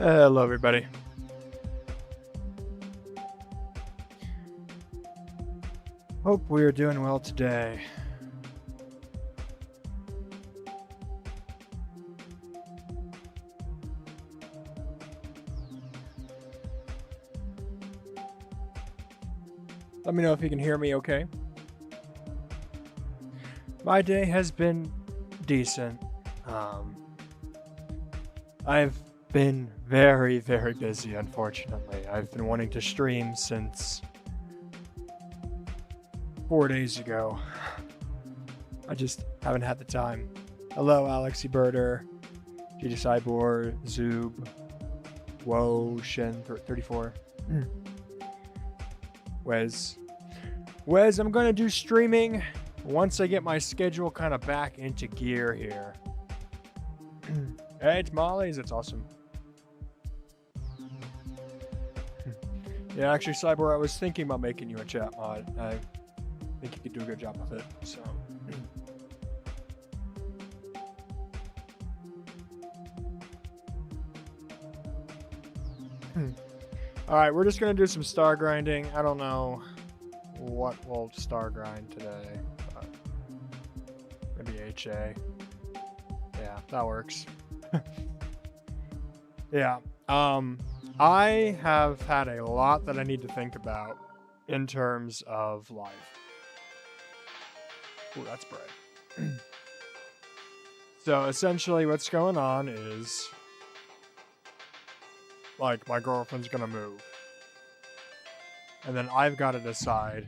Hello, everybody. Hope we are doing well today. Let me know if you can hear me okay. My day has been decent. I've been very, very busy, unfortunately. I've been wanting to stream since 4 days ago. I just haven't had the time. Hello, Alexi Birder, GD Cyborg, Zoob, Whoa, Shen 34. Wes, I'm gonna do streaming once I get my schedule kind of back into gear here. Hey, it's Molly's. It's awesome. Yeah, actually, Cyborg, I was thinking about making you a chat mod. I think you could do a good job with it. So. All right, we're just gonna do some star grinding. I don't know what we'll star grind today. Maybe HA. Yeah, that works. Yeah. I have had a lot that I need to think about in terms of life. Ooh, that's bread. So essentially what's going on is, like, my girlfriend's gonna move. And then I've got to decide,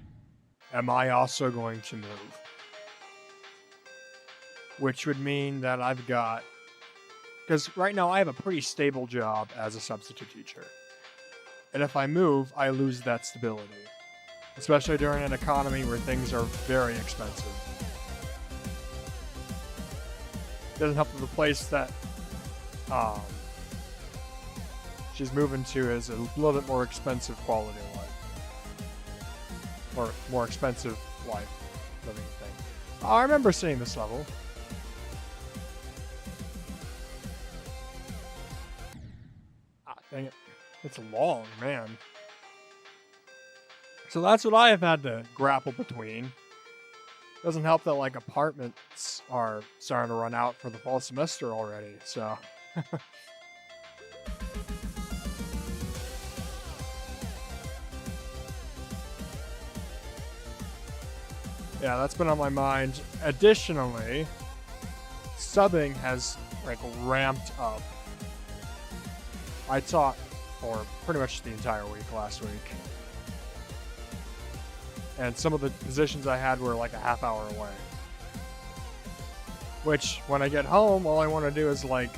am I also going to move? Which would mean that I've got, because right now I have a pretty stable job as a substitute teacher. And if I move, I lose that stability. Especially during an economy where things are very expensive. Doesn't help that the place that she's moving to is a little bit more expensive quality of life. Or more expensive life living thing. Oh, I remember seeing this level. Ah, dang it. It's long, man. So that's what I have had to grapple between. Doesn't help that, like, apartments are starting to run out for the fall semester already, so. Yeah, that's been on my mind. Additionally, subbing has, like, ramped up. I taught for pretty much the entire week last week. And some of the positions I had were like a half hour away. Which, when I get home, all I want to do is, like,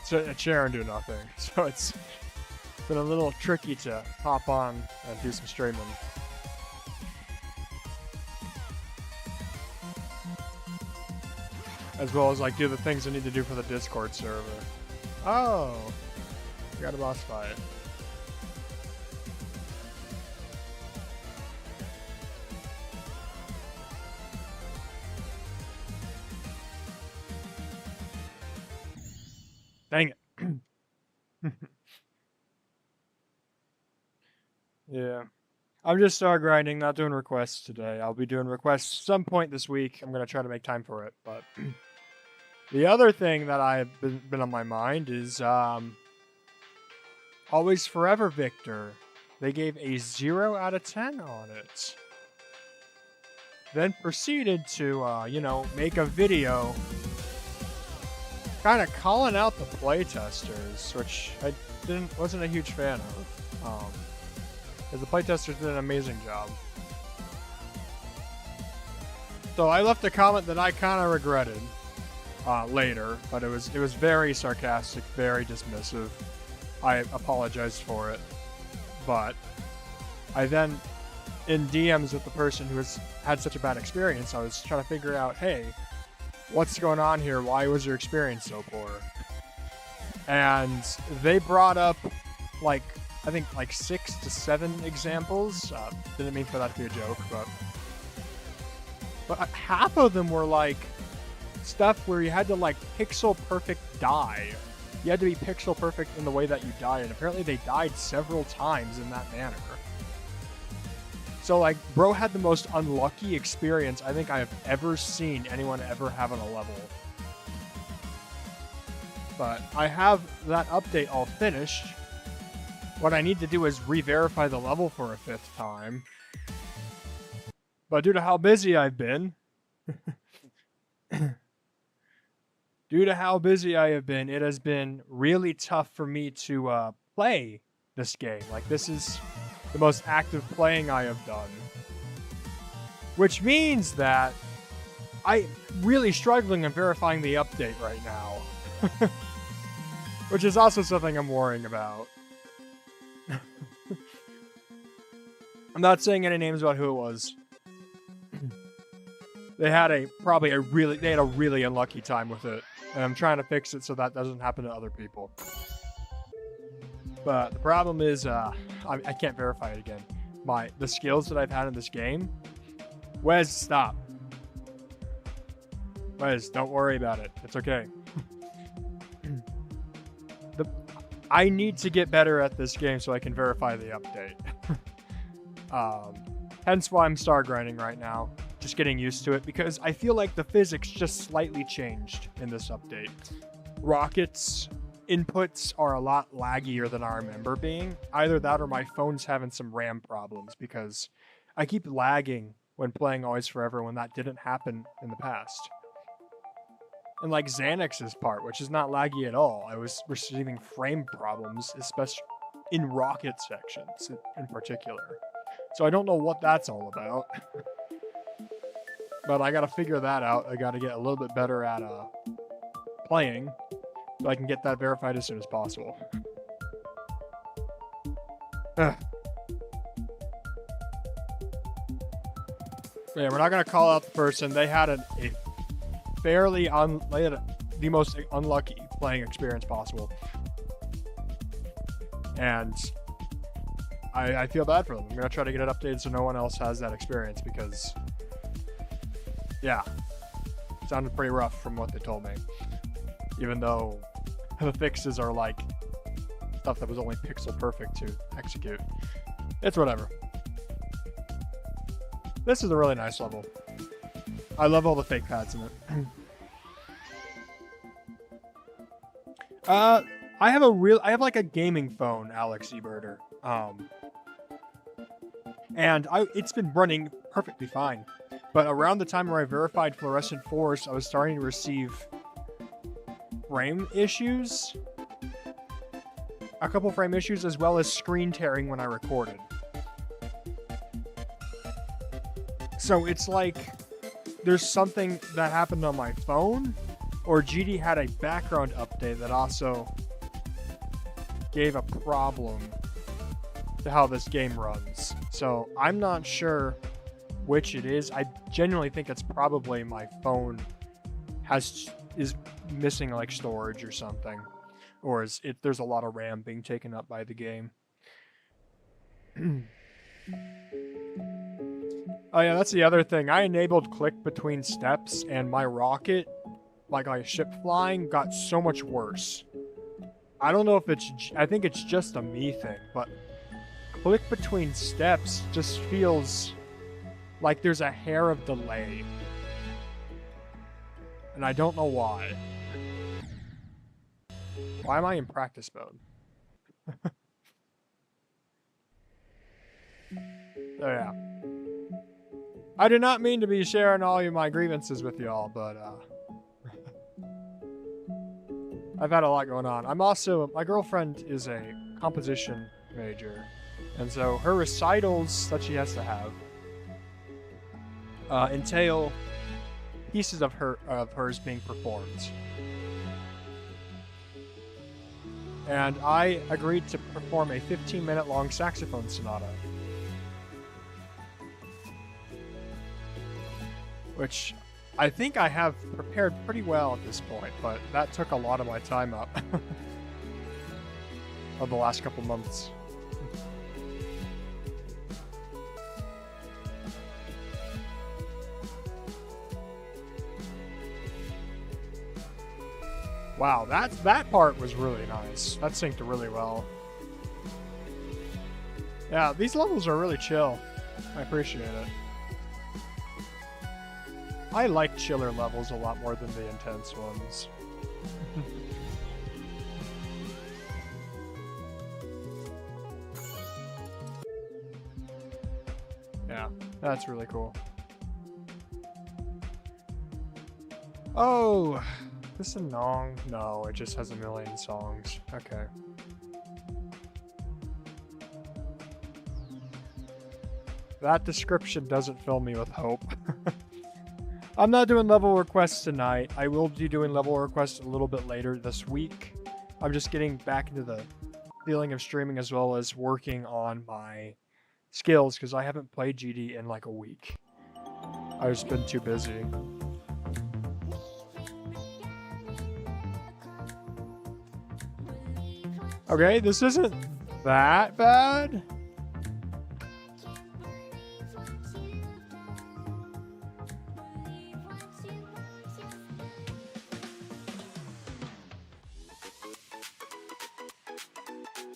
sit in a chair and do nothing. So it's been a little tricky to hop on and do some streaming. As well as, like, do the things I need to do for the Discord server. Oh! We got a boss fight. Dang it. Yeah. I'm just star grinding, not doing requests today. I'll be doing requests some point this week. I'm going to try to make time for it. But the other thing that I've been on my mind is Always Forever Victor. They gave a 0 out of 10 on it. Then proceeded to, make a video kind of calling out the playtesters, which I wasn't a huge fan of. Because the playtesters did an amazing job. So I left a comment that I kind of regretted later, but it was very sarcastic, very dismissive. I apologized for it, but I then, in DMs with the person who had such a bad experience, I was trying to figure out, hey, what's going on here? Why was your experience so poor? And they brought up, like, I think like 6 to 7 examples. Didn't mean for that to be a joke, but half of them were like stuff where you had to, like, pixel perfect die You had to be pixel perfect in the way that you died, and apparently they died several times in that manner. So, like, bro had the most unlucky experience I think I have ever seen anyone ever have on a level. But I have that update all finished. What I need to do is re-verify the level for a 5th time. But due to how busy I've been... Due to how busy I have been, it has been really tough for me to play this game. Like, this is the most active playing I have done. Which means that I'm really struggling in verifying the update right now. Which is also something I'm worrying about. I'm not saying any names about who it was. They had a really unlucky time with it. And I'm trying to fix it so that doesn't happen to other people. But the problem is, I can't verify it again. The skills that I've had in this game. Wes, stop. Wes, don't worry about it. It's okay. I need to get better at this game so I can verify the update. Hence why I'm star grinding right now. Just getting used to it, because I feel like the physics just slightly changed in this update. Rocket's inputs are a lot laggier than I remember being. Either that or my phone's having some RAM problems, because I keep lagging when playing Always Forever when that didn't happen in the past. And like Xanax's part, which is not laggy at all, I was receiving frame problems, especially in Rocket sections in particular. So I don't know what that's all about. But I gotta figure that out. I gotta get a little bit better at playing, so I can get that verified as soon as possible. Yeah, we're not gonna call out the person. They had the most unlucky playing experience possible, and I feel bad for them. I'm gonna try to get it updated so no one else has that experience, because yeah, it sounded pretty rough from what they told me. Even though the fixes are like stuff that was only pixel perfect to execute. It's whatever. This is a really nice level. I love all the fake pads in it. I have like a gaming phone, Alex Eberter. And it's been running perfectly fine. But around the time where I verified Fluorescent Force, I was starting to receive frame issues. A couple frame issues, as well as screen tearing when I recorded. So it's like there's something that happened on my phone, or GD had a background update that also gave a problem to how this game runs. So I'm not sure which it is. I genuinely think it's probably my phone is missing like storage or something, or there's a lot of RAM being taken up by the game. Oh yeah, that's the other thing. I enabled click between steps, and my rocket, like my ship flying, got so much worse. I don't know if I think it's just a me thing, but click between steps just feels like there's a hair of delay. And I don't know why. Why am I in practice mode? So yeah. I do not mean to be sharing all of my grievances with y'all, but I've had a lot going on. My girlfriend is a composition major, and so her recitals that she has to have entail pieces of hers being performed. And I agreed to perform a 15-minute long saxophone sonata, which I think I have prepared pretty well at this point, but that took a lot of my time up of the last couple months. Wow, that part was really nice. That synced really well. Yeah, these levels are really chill. I appreciate it. I like chiller levels a lot more than the intense ones. Yeah, that's really cool. Oh, this is Nong? No, it just has a million songs. Okay. That description doesn't fill me with hope. I'm not doing level requests tonight. I will be doing level requests a little bit later this week. I'm just getting back into the feeling of streaming as well as working on my skills because I haven't played GD in like a week. I've just been too busy. Okay, this isn't that bad.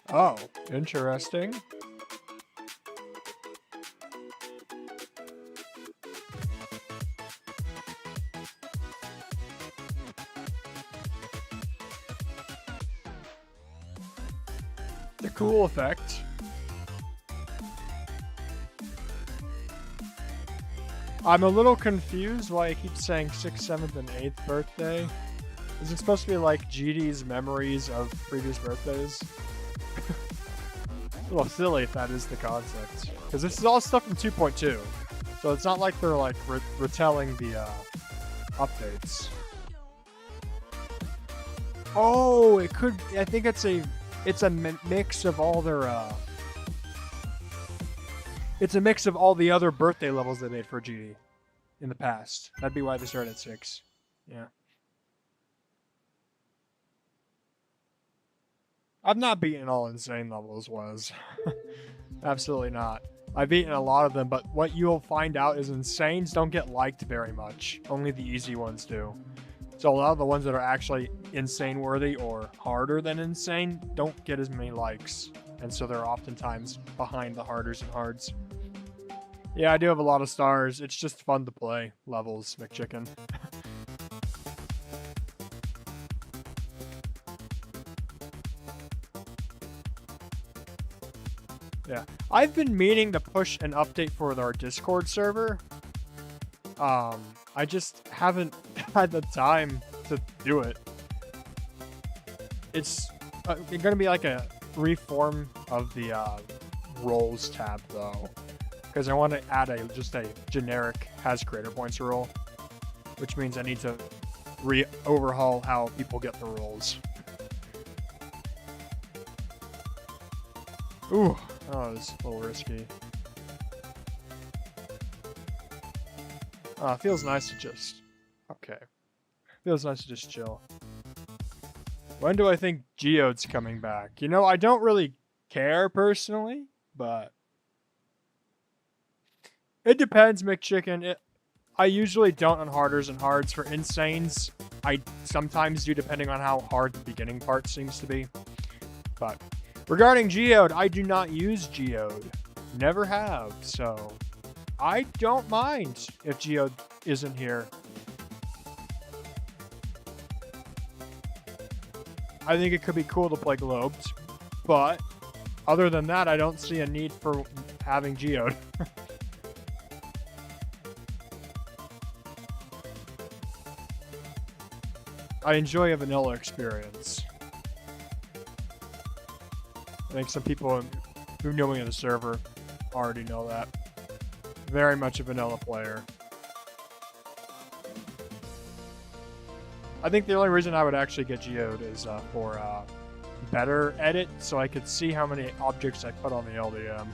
Oh, interesting. The cool effect. I'm a little confused why it keeps saying 6th, 7th, and 8th birthday. Is it supposed to be like GD's memories of previous birthdays? A little silly if that is the concept. Because this is all stuff from 2.2. So it's not like they're like retelling the updates. Oh, it could. I think it's a mix of all their. It's a mix of all the other birthday levels they made for GD in the past. That'd be why they started at 6. Yeah. I've not beaten all insane levels, was. Absolutely not. I've beaten a lot of them, but what you'll find out is insanes don't get liked very much. Only the easy ones do. So a lot of the ones that are actually insane worthy or harder than insane don't get as many likes. And so they're oftentimes behind the harders and hards. Yeah, I do have a lot of stars. It's just fun to play levels, McChicken. Yeah, I've been meaning to push an update for our Discord server. I just haven't had the time to do it. It's going to be like a reform of the roles tab though, because I want to add just a generic has creator points rule, which means I need to overhaul how people get the roles. Ooh. Oh, it's a little risky. Feels nice to just... Okay. Feels nice to just chill. When do I think Geode's coming back? You know, I don't really care personally, but... It depends, McChicken. I usually don't on harders and hards. For insanes, I sometimes do, depending on how hard the beginning part seems to be. But... regarding Geode, I do not use Geode. Never have, so I don't mind if Geode isn't here. I think it could be cool to play Globed, but other than that, I don't see a need for having Geode. I enjoy a vanilla experience. I think some people who know me on the server already know that. Very much a vanilla player. I think the only reason I would actually get Geode is for better edit, so I could see how many objects I put on the LDM.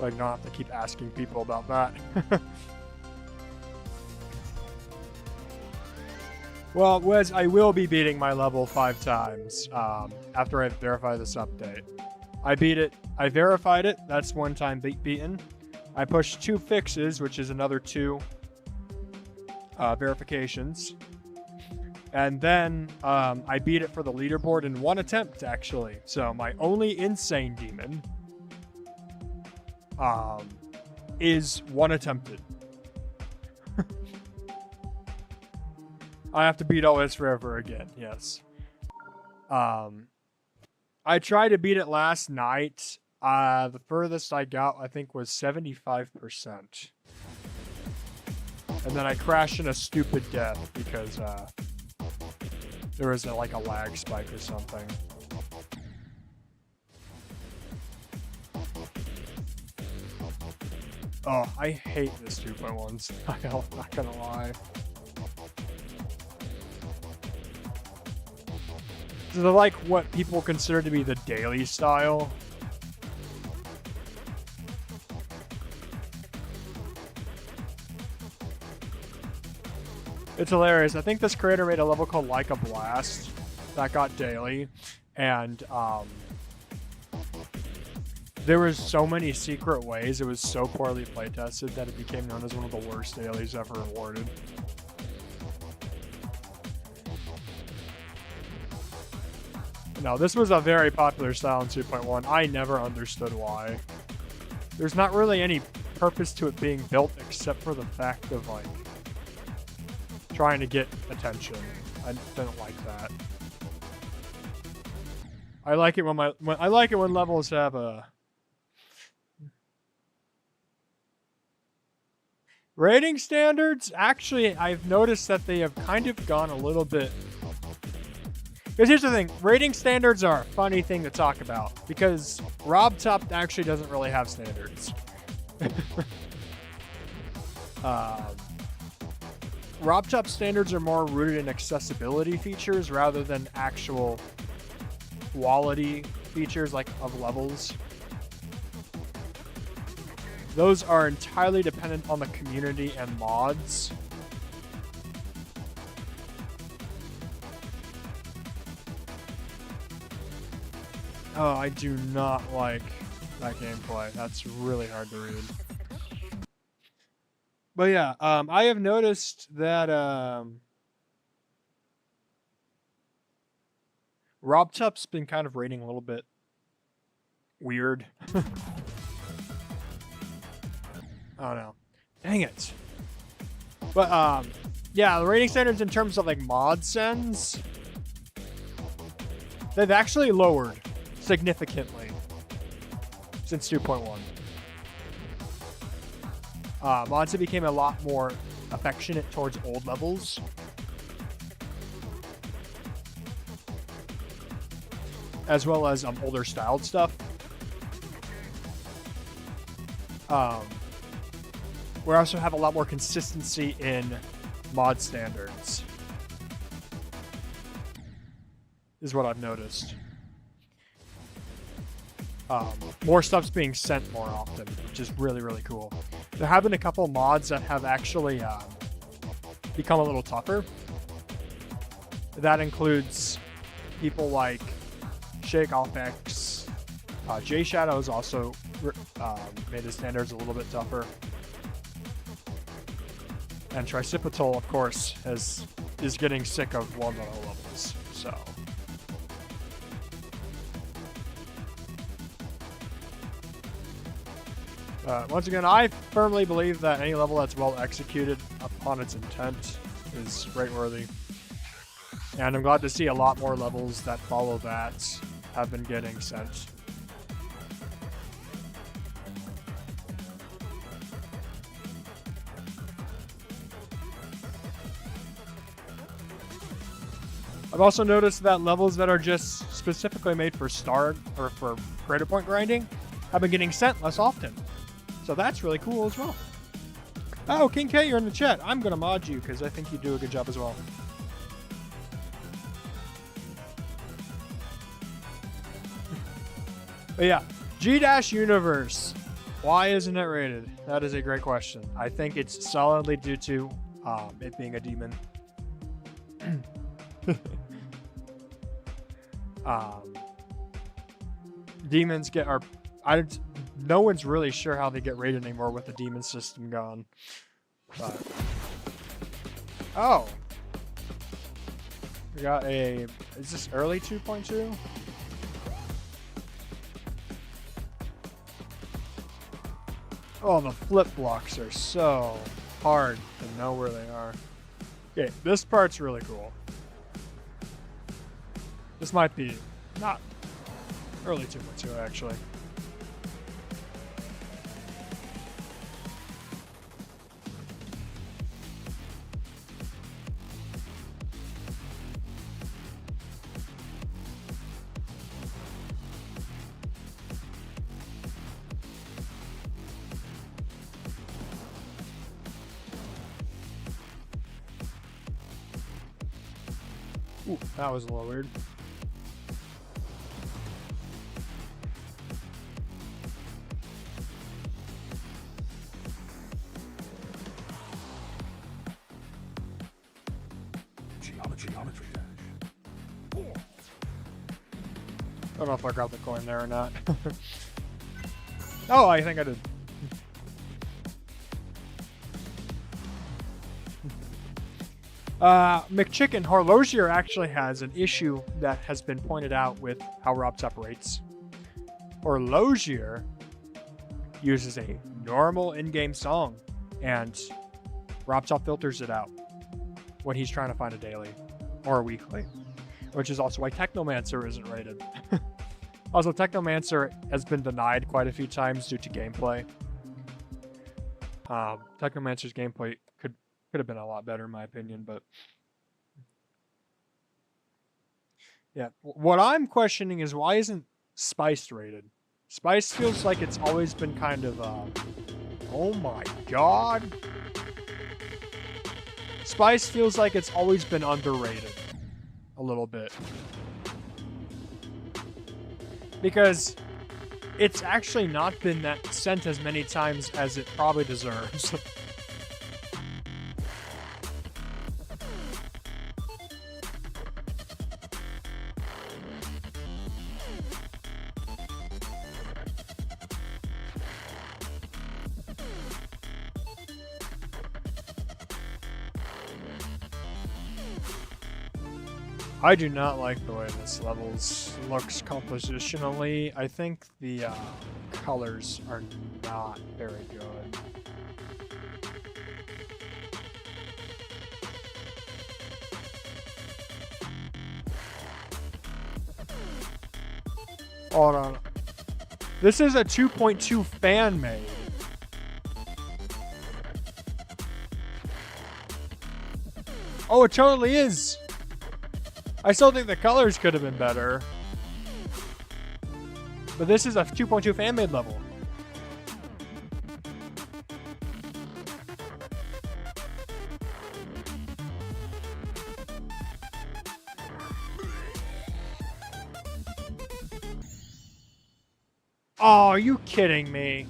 Like, not have to keep asking people about that. Well, Wes, I will be beating my level 5 times after I verify this update. I beat it. I verified it. That's one time beaten. I pushed 2 fixes, which is another 2 verifications. And then I beat it for the leaderboard in one attempt, actually. So my only insane demon is one attempted. I have to beat OS forever again, yes. I tried to beat it last night. The furthest I got, I think, was 75%. And then I crashed in a stupid death because there was like a lag spike or something. Oh, I hate this 2.1s. I'm not gonna lie. So they're like what people consider to be the daily style. It's hilarious. I think this creator made a level called Like a Blast that got daily, and there was so many secret ways. It was so poorly playtested that it became known as one of the worst dailies ever awarded. No, this was a very popular style in 2.1. I never understood why. There's not really any purpose to it being built except for the fact of like trying to get attention. I don't like that. I like it when I like it when levels have a rating standards. Actually, I've noticed that they have kind of gone a little bit. Because here's the thing, rating standards are a funny thing to talk about because RobTop actually doesn't really have standards. RobTop standards are more rooted in accessibility features rather than actual quality features like of levels. Those are entirely dependent on the community and mods. Oh, I do not like that gameplay. That's really hard to read. But yeah, I have noticed that RobTop's been kind of rating a little bit weird. Oh no. Dang it. But yeah, the rating standards in terms of like mod sends, they've actually lowered significantly since 2.1. Mods have became a lot more affectionate towards old levels. As well as older styled stuff. We also have a lot more consistency in mod standards. Is what I've noticed. More stuff's being sent more often, which is really, really cool. There have been a couple mods that have actually become a little tougher. That includes people like ShakeOffX. J-Shadow's also made the standards a little bit tougher. And Tricipital, of course, is getting sick of 1.0 levels, so... once again, I firmly believe that any level that's well executed upon its intent is rate-worthy. And I'm glad to see a lot more levels that follow that have been getting sent. I've also noticed that levels that are just specifically made for for creator point grinding have been getting sent less often. So that's really cool as well. Oh, King K, you're in the chat. I'm going to mod you because I think you do a good job as well. But yeah, G-Universe. Why isn't it rated? That is a great question. I think it's solidly due to it being a demon. Demons no one's really sure how they get rated anymore with the demon system gone. But oh, We got a... Is this early 2.2? Oh, the flip blocks are so hard to know where they are. Okay, this part's really cool. This might be not early 2.2 actually. Ooh, that was a little weird. Geometry dash. I don't know if I grabbed the coin there or not. Oh, I think I did. McChicken Horlogier actually has an issue that has been pointed out with how Rob separates. Horlogier uses a normal in-game song, and RobTop filters it out when he's trying to find a daily or a weekly, which is also why Technomancer isn't rated. Also, Technomancer has been denied quite a few times due to gameplay. Technomancer's gameplay could have been a lot better in my opinion, but yeah. What I'm questioning is why isn't Spiced rated? Spiced feels like it's always been kind of, oh my god. Spiced feels like it's always been underrated a little bit. Because it's actually not been that sent as many times as it probably deserves. I do not like the way this levels looks compositionally. I think the colors are not very good. Hold on. This is a 2.2 fan made. Oh, it totally is. I still think the colors could have been better. But this is a 2.2 fan-made level. Oh, are you kidding me?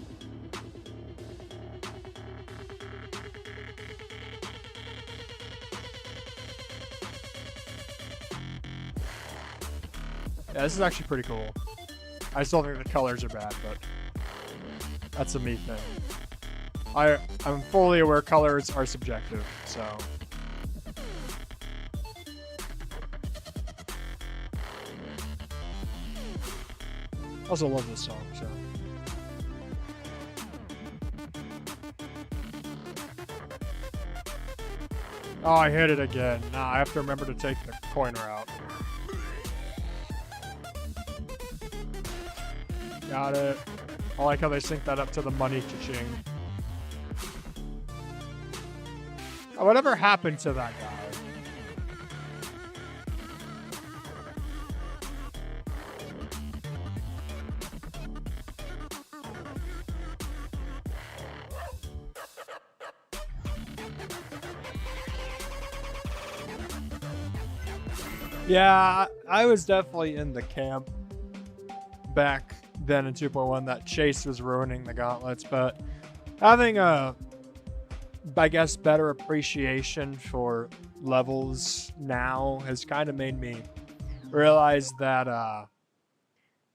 Yeah, this is actually pretty cool. I still think the colors are bad, but that's a me thing. I'm fully aware colors are subjective, so. Also love this song, so. Oh, I hit it again. Nah, I have to remember to take the coin route. Got it. I like how they sync that up to the money cha-ching. Oh, whatever happened to that guy? Yeah, I was definitely in the camp back then in 2.1 that Chase was ruining the gauntlets, but having a, I guess, better appreciation for levels now has kind of made me realize that,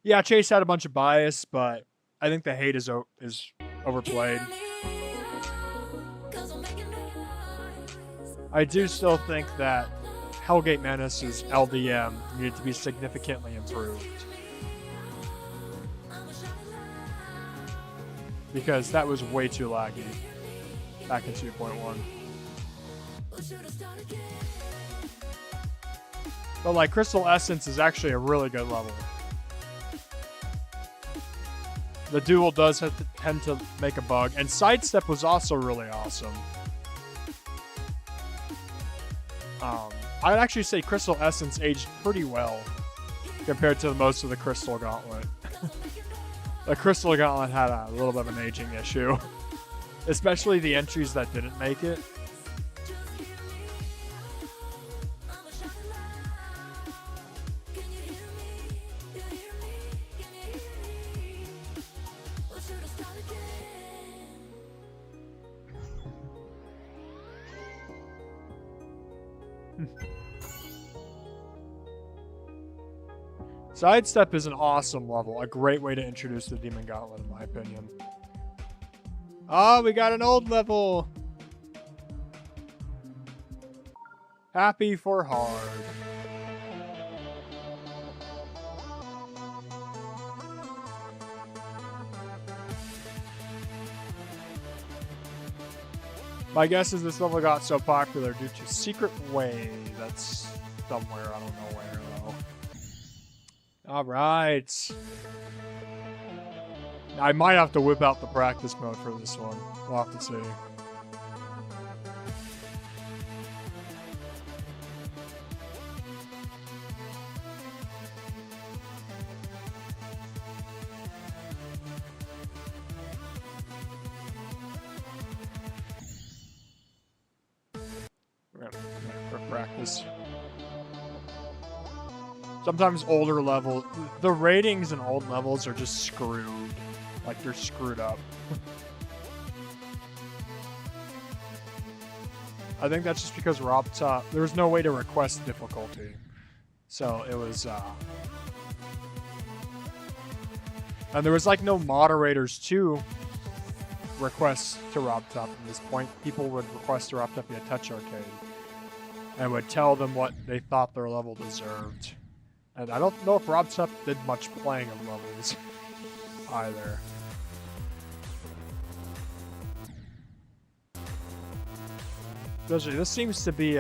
yeah, Chase had a bunch of bias, but I think the hate is overplayed. I do still think that Hellgate Menace's LDM needed to be significantly improved. Because that was way too laggy back in 2.1. But like Crystal Essence is actually a really good level. The duel does tend to make a bug, and Sidestep was also really awesome. I'd actually say Crystal Essence aged pretty well compared to most of the Crystal Gauntlet. The Crystal Gauntlet had a little bit of an aging issue, especially the entries that didn't make it. Sidestep is an awesome level, a great way to introduce the Demon Gauntlet, in my opinion. Oh, we got an old level! Happy for hard. My guess is this level got so popular due to Secret Way that's somewhere, I don't know where though. Alright. I might have to whip out the practice mode for this one. We'll have to see. We're gonna practice. Sometimes older levels, the ratings in old levels are just screwed. Like they're screwed up. I think that's just because RobTop, there was no way to request difficulty. So it was, and there was like no moderators to request to RobTop at this point. People would request to RobTop via Touch Arcade and would tell them what they thought their level deserved. And I don't know if RobTop did much playing of levels either. Especially, this seems to be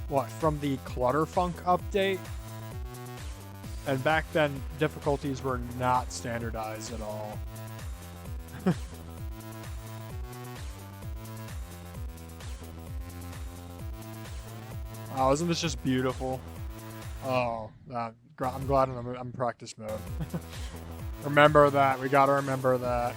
what, from the Clutterfunk update? And back then, difficulties were not standardized at all. Oh, isn't this just beautiful? Oh, I'm glad I'm practice mode. Remember that. We gotta remember that.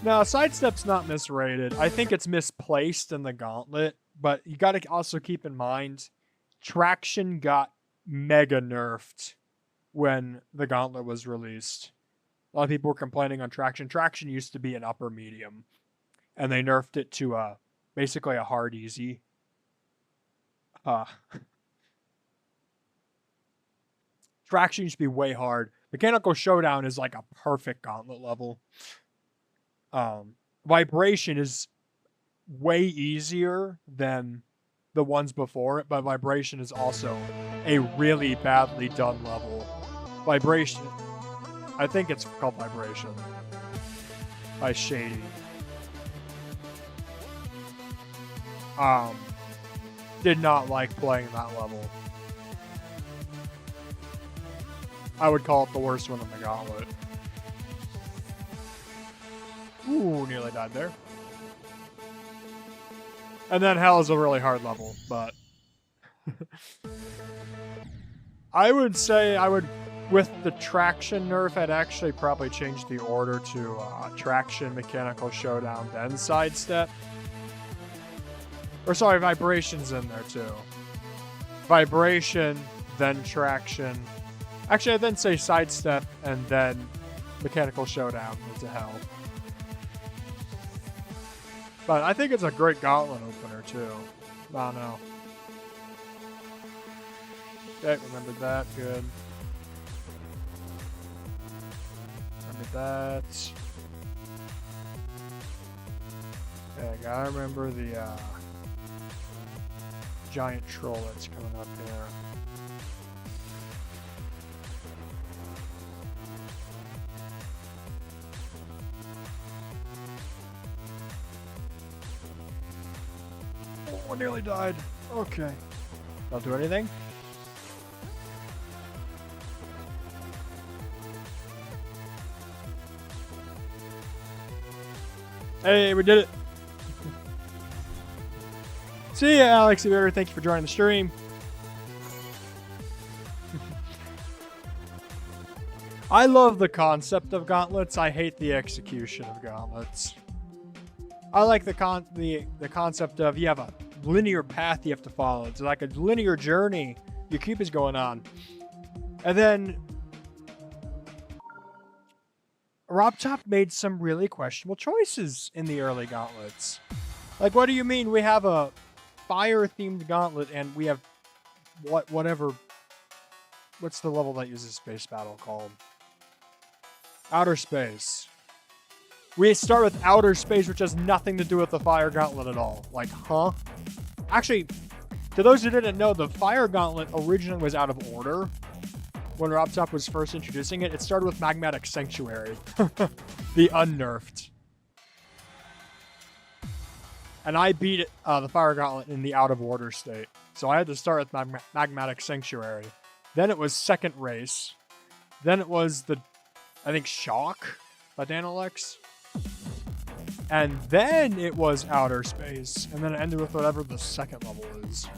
No, Sidestep's not misrated. I think it's misplaced in the Gauntlet, but you gotta also keep in mind Traction got mega nerfed when the Gauntlet was released. A lot of people were complaining on Traction. Traction used to be an upper medium, and they nerfed it to basically a hard easy. Traction used to be way hard. Mechanical Showdown is like a perfect Gauntlet level. Vibration is way easier than the ones before it, but Vibration is also a really badly done level. Vibration, I think it's called Vibration by Shady. Did not like playing that level. I would call it the worst one in the Gauntlet. Ooh, nearly died there. And then Hell is a really hard level, but I would say with the Traction nerf, I'd actually probably change the order to Traction, Mechanical Showdown, then Sidestep. Or sorry, Vibration's in there too. Vibration, then Traction. Actually, I'd then say Sidestep, and then Mechanical Showdown into Hell. But I think it's a great gauntlet opener, too. I don't know. Okay, remembered that. Good. Remember that. Okay, gotta remember the giant troll that's coming up here. Oh, I nearly died. Okay. Don't do anything. Hey, we did it. See ya, Alex Evader. Thank you for joining the stream. I love the concept of gauntlets. I hate the execution of gauntlets. I like the concept of you have a linear path you have to follow. It's like a linear journey your keep is going on. And then Rob Top made some really questionable choices in the early gauntlets. Like, what do you mean we have a fire-themed gauntlet and we have whatever... What's the level that uses space battle called? Outer space. We start with outer space, which has nothing to do with the fire gauntlet at all. Like, huh? Actually, to those who didn't know, the fire gauntlet originally was out of order. When Rob Top was first introducing it, it started with Magmatic Sanctuary. The unnerfed. And I beat it, the fire gauntlet in the out of order state. So I had to start with Magmatic Sanctuary. Then it was second race. Then it was the, I think, Shock by Danalex. And then it was outer space. And then it ended with whatever the second level is.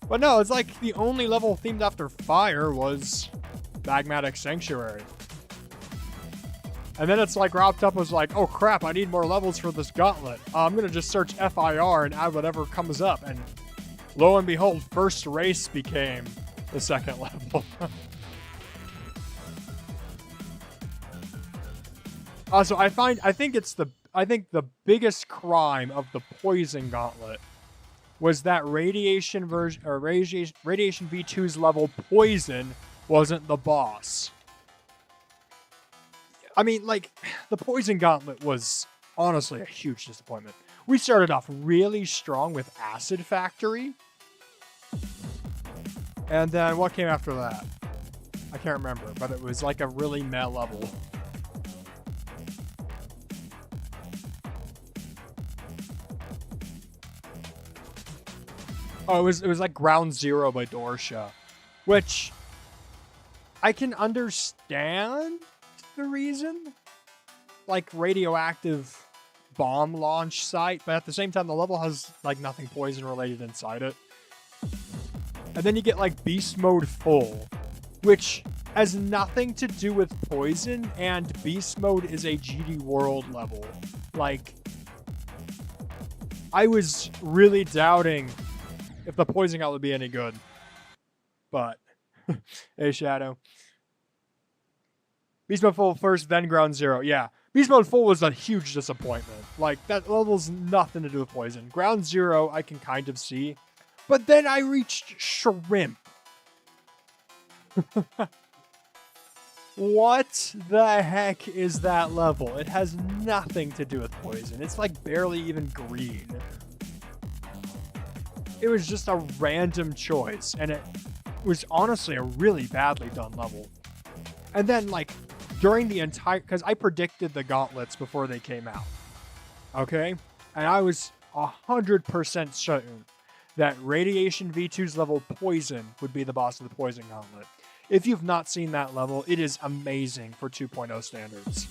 But no, it's like the only level themed after fire was Magmatic Sanctuary. And then it's like Rob Top was like, oh crap, I need more levels for this gauntlet. I'm going to just search FIR and add whatever comes up. And lo and behold, first race became the second level. Also, I think the biggest crime of the Poison Gauntlet was that Radiation version or Radiation V2's level Poison wasn't the boss. I mean, like, the Poison Gauntlet was honestly a huge disappointment. We started off really strong with Acid Factory. And then what came after that? I can't remember, but it was like a really meh level. Oh, it was like Ground Zero by Dorsha, which I can understand the reason. Like radioactive bomb launch site, but at the same time the level has like nothing poison related inside it. And then you get like Beast Mode Full, which has nothing to do with poison, and Beast Mode is a GD World level. Like, I was really doubting if the poison gauntlet would be any good. But, hey Shadow. Beast Mode Full first, then Ground Zero. Yeah, Beast Mode Full was a huge disappointment. Like, that level's nothing to do with poison. Ground Zero, I can kind of see. But then I reached Shrimp. What the heck is that level? It has nothing to do with poison. It's like barely even green. It was just a random choice, and it was honestly a really badly done level. And then, like, during the entire... Because I predicted the gauntlets before they came out. Okay? And I was 100% certain that Radiation V2's level Poison would be the boss of the Poison Gauntlet. If you've not seen that level, it is amazing for 2.0 standards.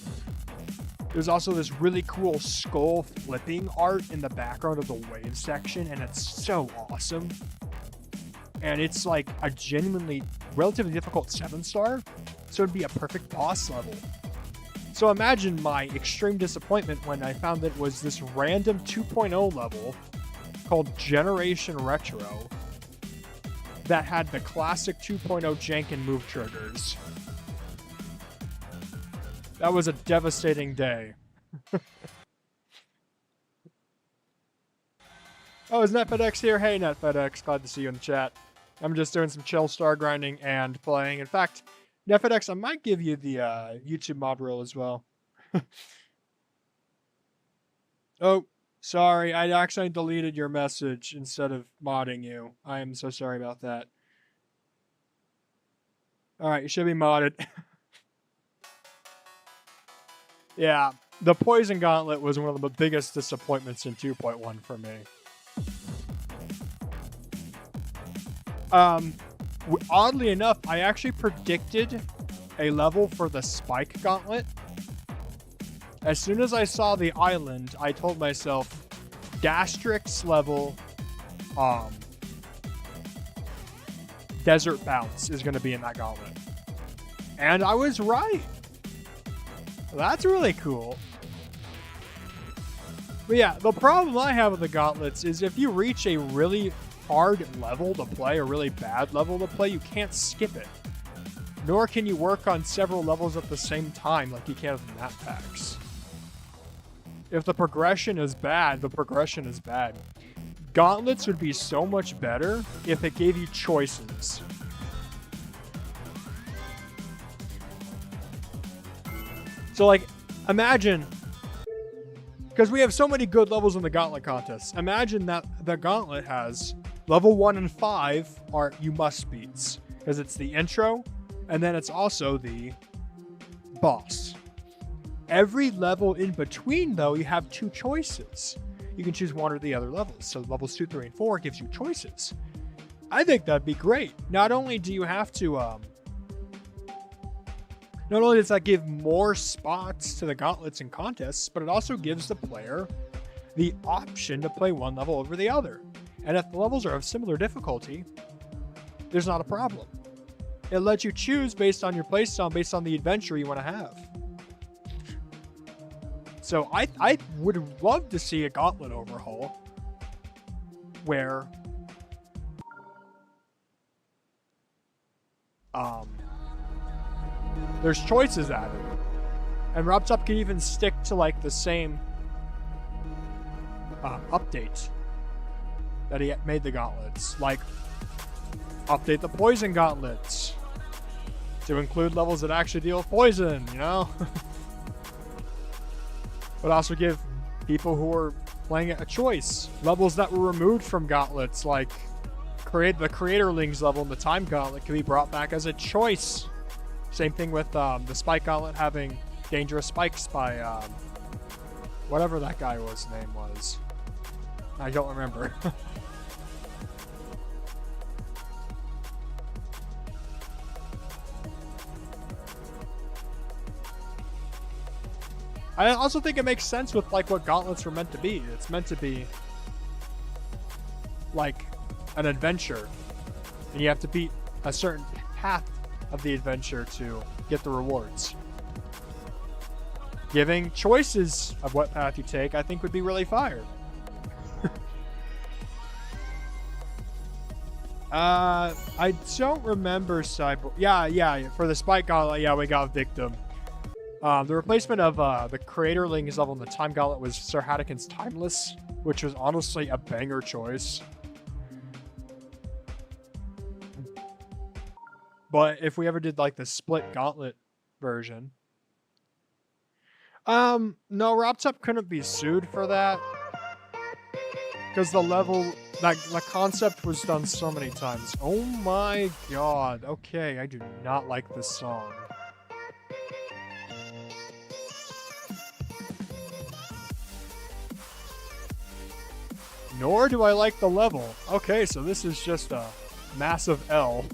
There's also this really cool skull flipping art in the background of the wave section, and it's so awesome. And it's like a genuinely relatively difficult 7-star, so it'd be a perfect boss level. So imagine my extreme disappointment when I found that it was this random 2.0 level called Generation Retro that had the classic 2.0 jank and move triggers. That was a devastating day. Oh, is NetFedX here? Hey, NetFedX. Glad to see you in the chat. I'm just doing some chill star grinding and playing. In fact, NetFedX, I might give you the YouTube mod role as well. Oh, sorry. I accidentally deleted your message instead of modding you. I am so sorry about that. Alright, you should be modded. Yeah, the Poison Gauntlet was one of the biggest disappointments in 2.1 for me. Oddly enough, I actually predicted a level for the Spike Gauntlet. As soon as I saw the island, I told myself, Dastrix level, Desert Bounce is going to be in that gauntlet. And I was right. That's really cool. But yeah, the problem I have with the gauntlets is if you reach a really hard level to play, a really bad level to play, you can't skip it. Nor can you work on several levels at the same time like you can with map packs. If the progression is bad, the progression is bad. Gauntlets would be so much better if it gave you choices. So, like, imagine, because we have so many good levels in the Gauntlet contest, imagine that the Gauntlet has level 1 and 5 are you must beats, because it's the intro, and then it's also the boss. Every level in between, though, you have 2 choices. You can choose one or the other levels. So levels 2, 3, and 4 gives you choices. I think that'd be great. Not only do you have to, not only does that give more spots to the gauntlets and contests, but it also gives the player the option to play one level over the other. And if the levels are of similar difficulty, there's not a problem. It lets you choose based on your playstyle, based on the adventure you want to have. So I would love to see a gauntlet overhaul where there's choices added. And RobTop can even stick to like the same update that he made the gauntlets. Like, update the poison gauntlets to include levels that actually deal with poison, you know? But also give people who are playing it a choice. Levels that were removed from gauntlets, like the Creatorlings level and the Time Gauntlet, can be brought back as a choice. Same thing with the Spike Gauntlet having dangerous spikes by whatever that guy name was. I don't remember. I also think it makes sense with like what gauntlets were meant to be. It's meant to be like an adventure, and you have to beat a certain path of the adventure to get the rewards. Giving choices of what path you take, I think, would be really fire. I don't remember Cyborg. Yeah, for the Spike Gauntlet, yeah, we got Victim. The replacement of the Creatorlings level in the Time Gauntlet was Sir Hadakin's Timeless, which was honestly a banger choice. But if we ever did like the split gauntlet version, no, RobTop couldn't be sued for that because the level, like the concept was done so many times. Oh my god! Okay, I do not like this song. Nor do I like the level. Okay, so this is just a massive L.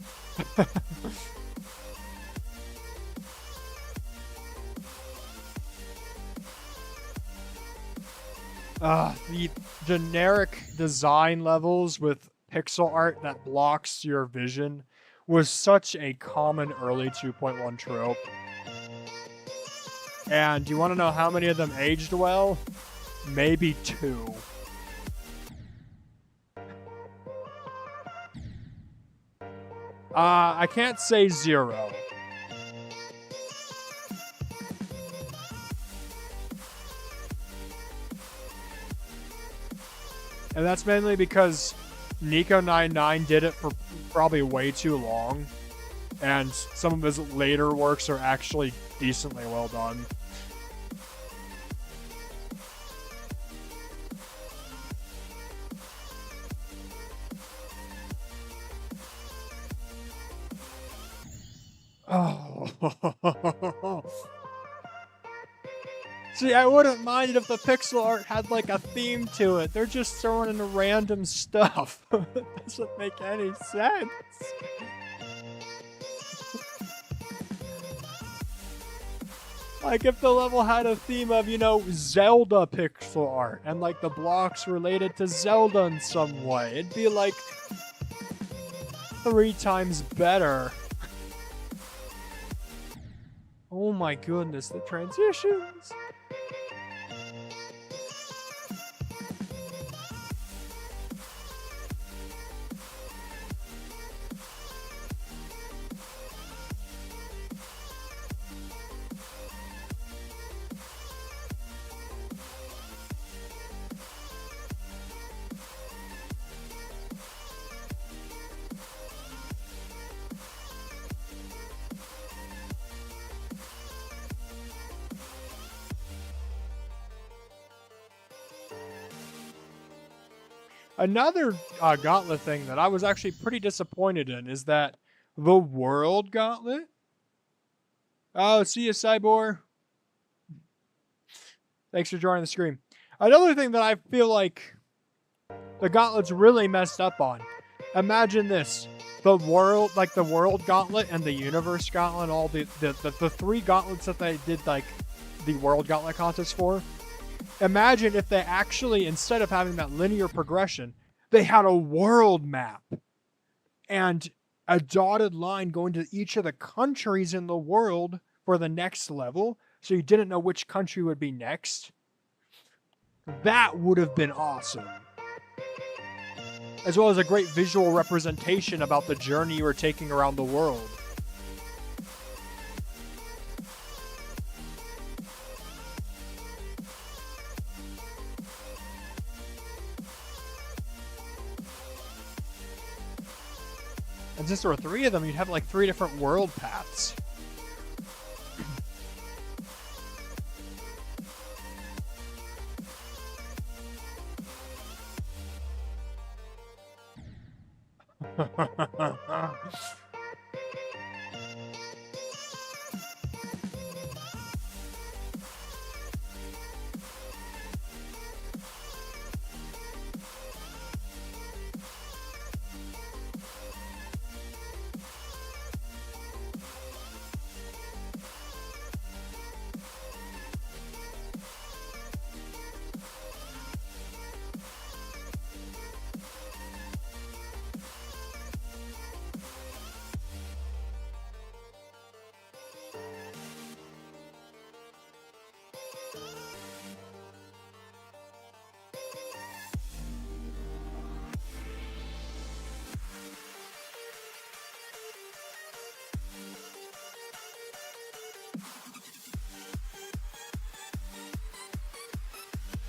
The generic design levels with pixel art that blocks your vision was such a common early 2.1 trope. And do you want to know how many of them aged well? Maybe 2. I can't say 0. And that's mainly because Nico99 did it for probably way too long. And some of his later works are actually decently well done. Oh. See, I wouldn't mind it if the pixel art had like a theme to it. They're just throwing in random stuff. It doesn't make any sense. Like if the level had a theme of, you know, Zelda pixel art and like the blocks related to Zelda in some way, it'd be like 3 times better. Oh my goodness, the transitions. Another gauntlet thing that I was actually pretty disappointed in is that the World Gauntlet. Oh, see you, Cyborg. Thanks for joining the stream. Another thing that I feel like the Gauntlet's really messed up on. Imagine this. The World Gauntlet and the Universe Gauntlet, all the 3 gauntlets that they did like the World Gauntlet contest for. Imagine if they actually, instead of having that linear progression, they had a world map and a dotted line going to each of the countries in the world for the next level, so you didn't know which country would be next. That would have been awesome. As well as a great visual representation about the journey you were taking around the world. And since there were 3 of them, you'd have like 3 different world paths.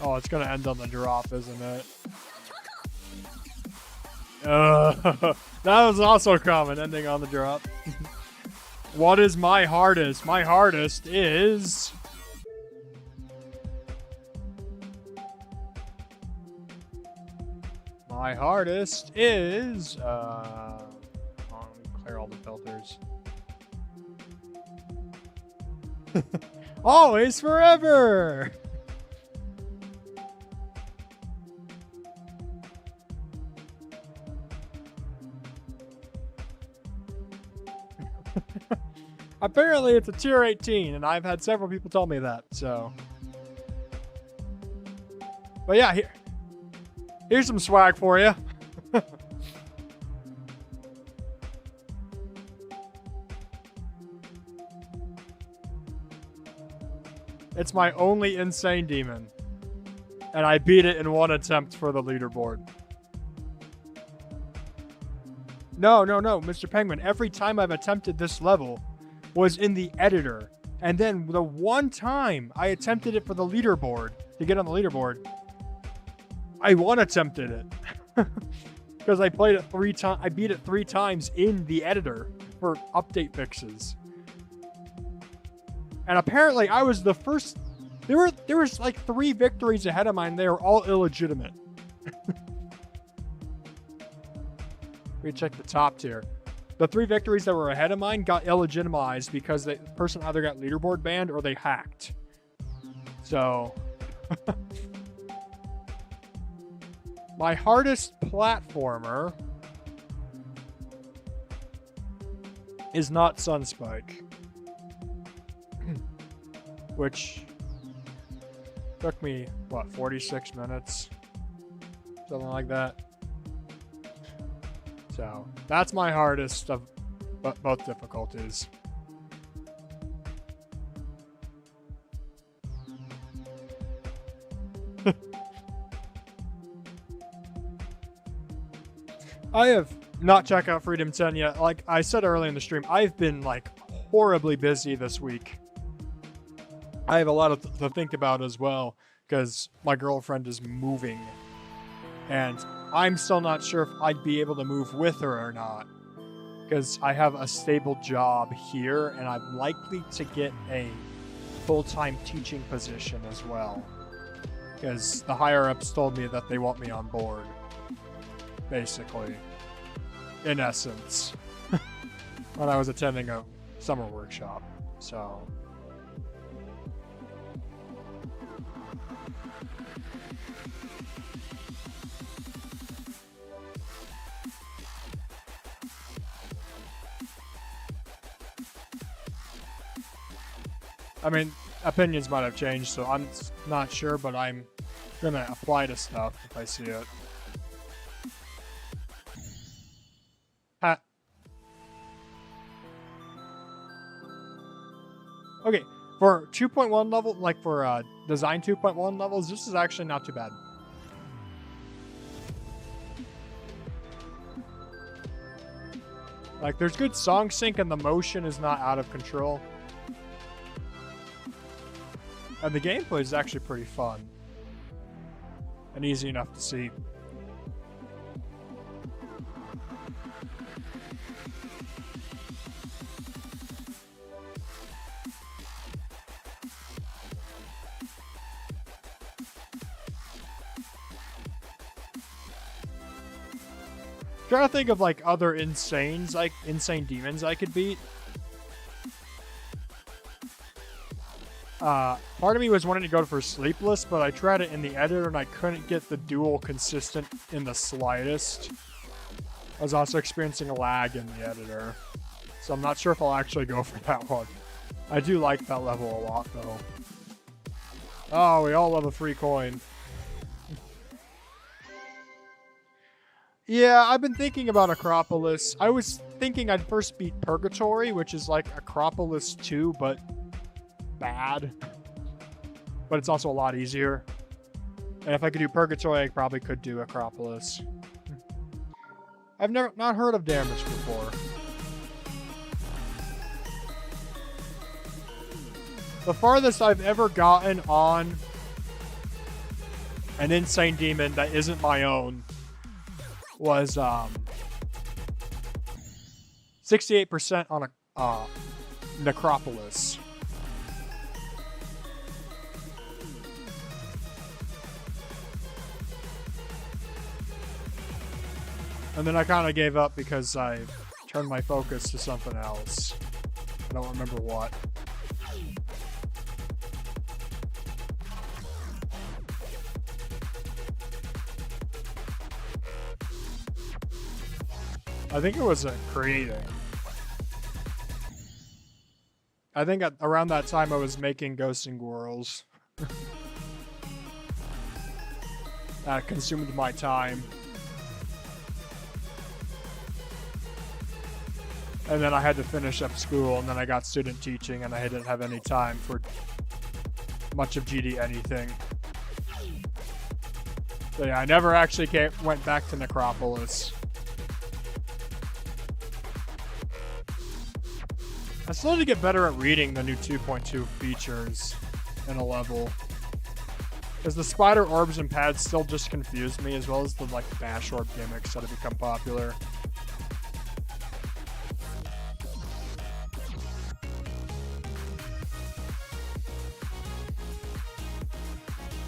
Oh, it's gonna end on the drop, isn't it? That was also common, ending on the drop. What is my hardest? My hardest is... My hardest is... clear all the filters. Always forever! Apparently it's a tier 18, and I've had several people tell me that, so. But yeah, here's some swag for you. It's my only insane demon. And I beat it in 1 attempt for the leaderboard. No, Mr. Penguin. Every time I've attempted this level was in the editor. And then the one time I attempted it for the leaderboard, to get on the leaderboard, I one attempted it. Because I played it 3 times. I beat it 3 times in the editor for update fixes. And apparently I was the first. There was like 3 victories ahead of mine. They were all illegitimate. We check the top tier. The 3 victories that were ahead of mine got illegitimized because the person either got leaderboard banned or they hacked. So my hardest platformer is not Sunspike, which took me, what, 46 minutes? Something like that. So that's my hardest of both difficulties. I have not checked out Freedom 10 yet. Like I said earlier in the stream, I've been like horribly busy this week. I have a lot to think about as well because my girlfriend is moving and I'm still not sure if I'd be able to move with her or not because I have a stable job here and I'm likely to get a full-time teaching position as well because the higher-ups told me that they want me on board. Basically, in essence, when I was attending a summer workshop. So, I mean, opinions might have changed, so I'm not sure, but I'm gonna apply to stuff if I see it. Okay, for 2.1 level, like for design 2.1 levels, this is actually not too bad. Like, there's good song sync and the motion is not out of control. And the gameplay is actually pretty fun. And easy enough to see. Trying to think of like other insane demons I could beat. Part of me was wanting to go for Sleepless, but I tried it in the editor and I couldn't get the duel consistent in the slightest. I was also experiencing a lag in the editor, so I'm not sure if I'll actually go for that one. I do like that level a lot though. Oh, we all love a free coin. Yeah, I've been thinking about Acropolis. I was thinking I'd first beat Purgatory, which is like Acropolis 2, but bad. But it's also a lot easier. And if I could do Purgatory, I probably could do Acropolis. I've not heard of Damage before. The farthest I've ever gotten on an insane demon that isn't my own was 68% on a Necropolis. And then I kind of gave up because I turned my focus to something else. I don't remember what. I think it was creating. I think around that time I was making Ghosts and Gwirls. That consumed my time. And then I had to finish up school, and then I got student teaching, and I didn't have any time for much of GD anything. So yeah, I never actually went back to Necropolis. I still need to get better at reading the new 2.2 features in a level. Because the spider orbs and pads still just confuse me, as well as the like bash orb gimmicks that have become popular.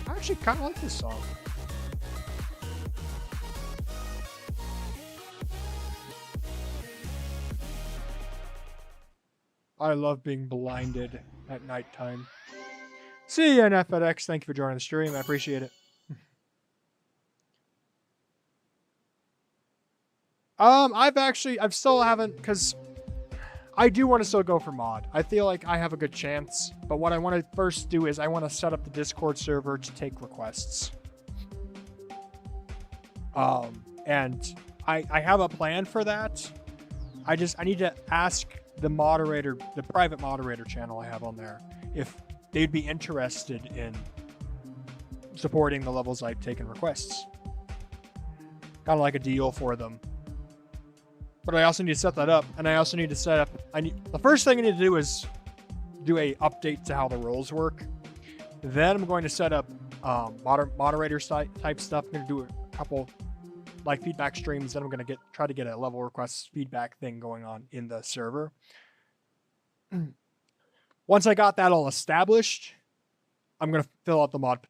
I actually kind of like this song. I love being blinded at nighttime. See ya, NFX. Thank you for joining the stream. I appreciate it. I still haven't, because I do want to still go for mod. I feel like I have a good chance, but what I want to first do is I want to set up the Discord server to take requests. And I have a plan for that. I need to ask the moderator, the private moderator channel I have on there, if they'd be interested in supporting the levels I've taken requests. Kind of like a deal for them. But I also need to set that up, and I also need to set up. The first thing I need to do is do a update to how the roles work. Then I'm going to set up moderator type stuff. I'm going to do a couple like feedback streams. Then I'm going to try to get a level requests feedback thing going on in the server. Once I got that all established, I'm going to fill out the mod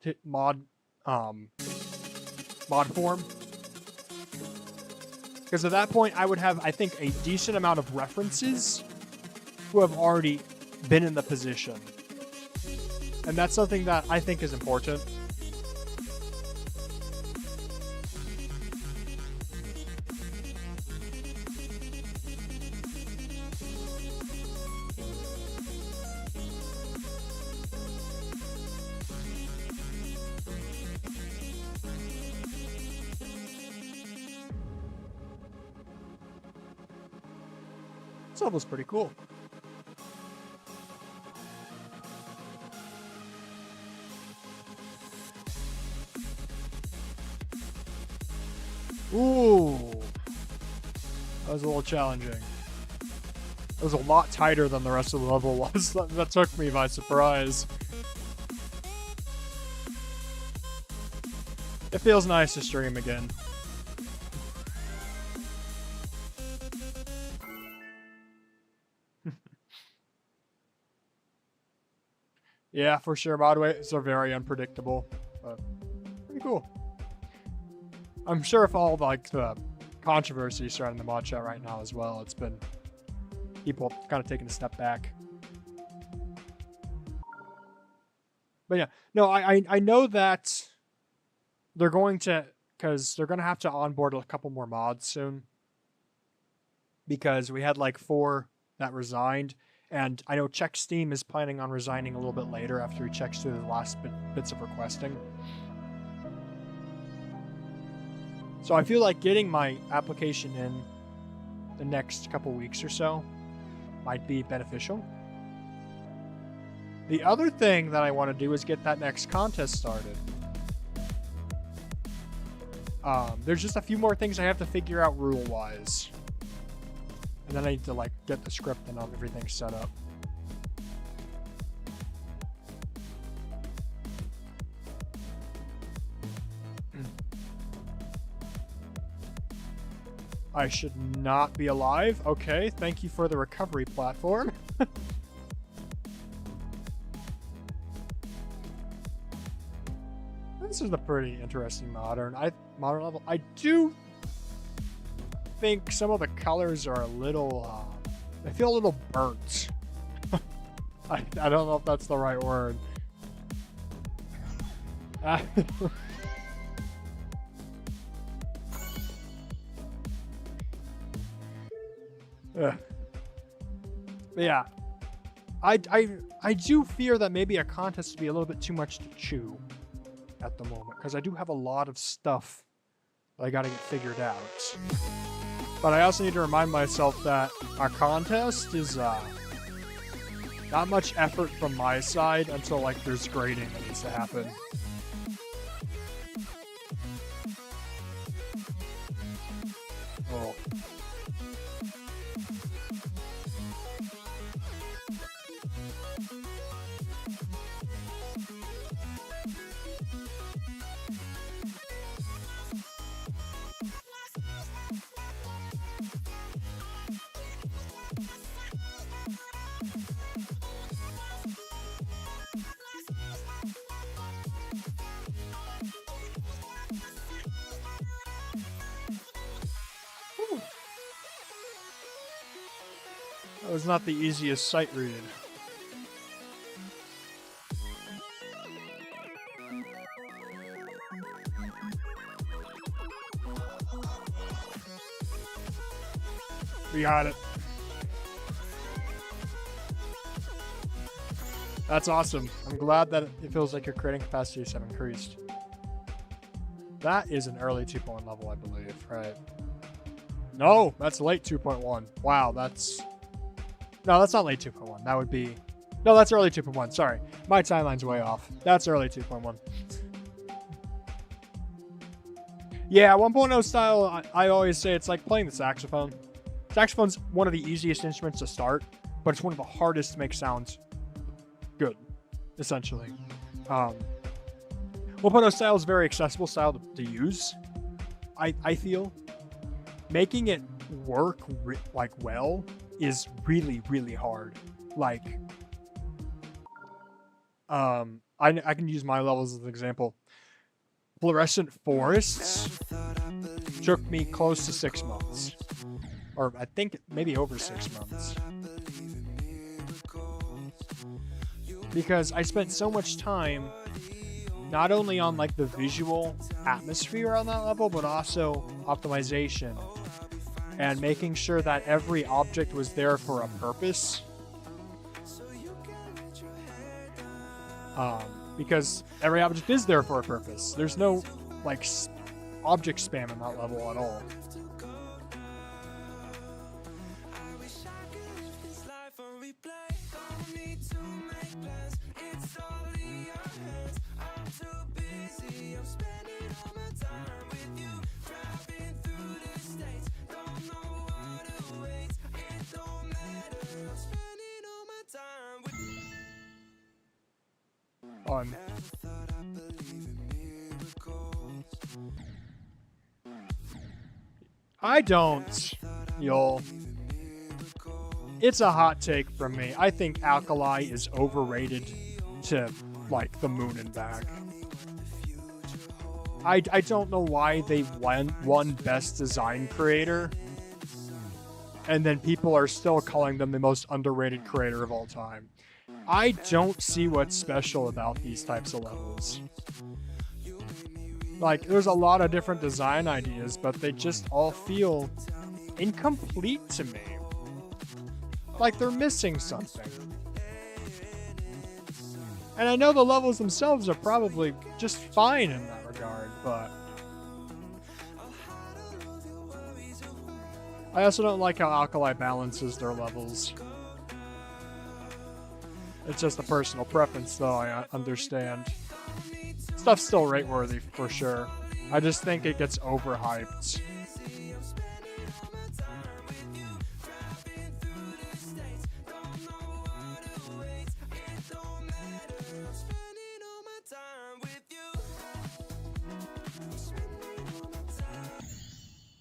form. Because at that point, I would have, I think, a decent amount of references who have already been in the position. And that's something that I think is important. This level's pretty cool. Ooh. That was a little challenging. It was a lot tighter than the rest of the level was. That took me by surprise. It feels nice to stream again. Yeah, for sure. Moderates are very unpredictable, but pretty cool. I'm sure if all like the controversy surrounding the mod chat right now as well, it's been people kind of taking a step back. But yeah, no, I know that they're going to, because they're going to have to onboard a couple more mods soon. Because we had like 4 that resigned. And I know Check Steam is planning on resigning a little bit later after he checks through the last bits of requesting. So I feel like getting my application in the next couple weeks or so might be beneficial. The other thing that I want to do is get that next contest started. There's just a few more things I have to figure out rule-wise. And then I need to like get the script and everything set up. I should not be alive. Okay, thank you for the recovery platform. This is a pretty interesting modern level. I do think some of the colors are a little, they feel a little burnt. I don't know if that's the right word. But yeah, I do fear that maybe a contest would be a little bit too much to chew at the moment, because I do have a lot of stuff that I got to get figured out. But I also need to remind myself that our contest is not much effort from my side until like there's grading that needs to happen. Oh. That was not the easiest sight read. We got it. That's awesome. I'm glad that it feels like your creating capacities have increased. That is an early 2.1 level, I believe, right? No, that's late 2.1. Wow, that's... No, that's not late 2.1. That would be... No, that's early 2.1. Sorry. My timeline's way off. That's early 2.1. Yeah, 1.0 style, I always say it's like playing the saxophone. Saxophone's one of the easiest instruments to start, but it's one of the hardest to make sounds good, essentially. 1.0 style is a very accessible style to use, I feel. Making it work well is really, really hard. Like, I can use my levels as an example. Fluorescent Forests took me close to 6 months. Or I think maybe over 6 months. Because I spent so much time not only on like the visual atmosphere on that level, but also optimization and making sure that every object was there for a purpose. Because every object is there for a purpose. There's no like object spam in that level at all. On. I don't, y'all. It's a hot take from me. I think Alkali is overrated to, like, the moon and back. I don't know why they won Best Design Creator, and then people are still calling them the most underrated creator of all time. I don't see what's special about these types of levels. Like, there's a lot of different design ideas, but they just all feel incomplete to me. Like they're missing something. And I know the levels themselves are probably just fine in that regard, but... I also don't like how Alkali balances their levels. It's just a personal preference, though, I understand. Stuff's still rate-worthy, for sure. I just think it gets overhyped.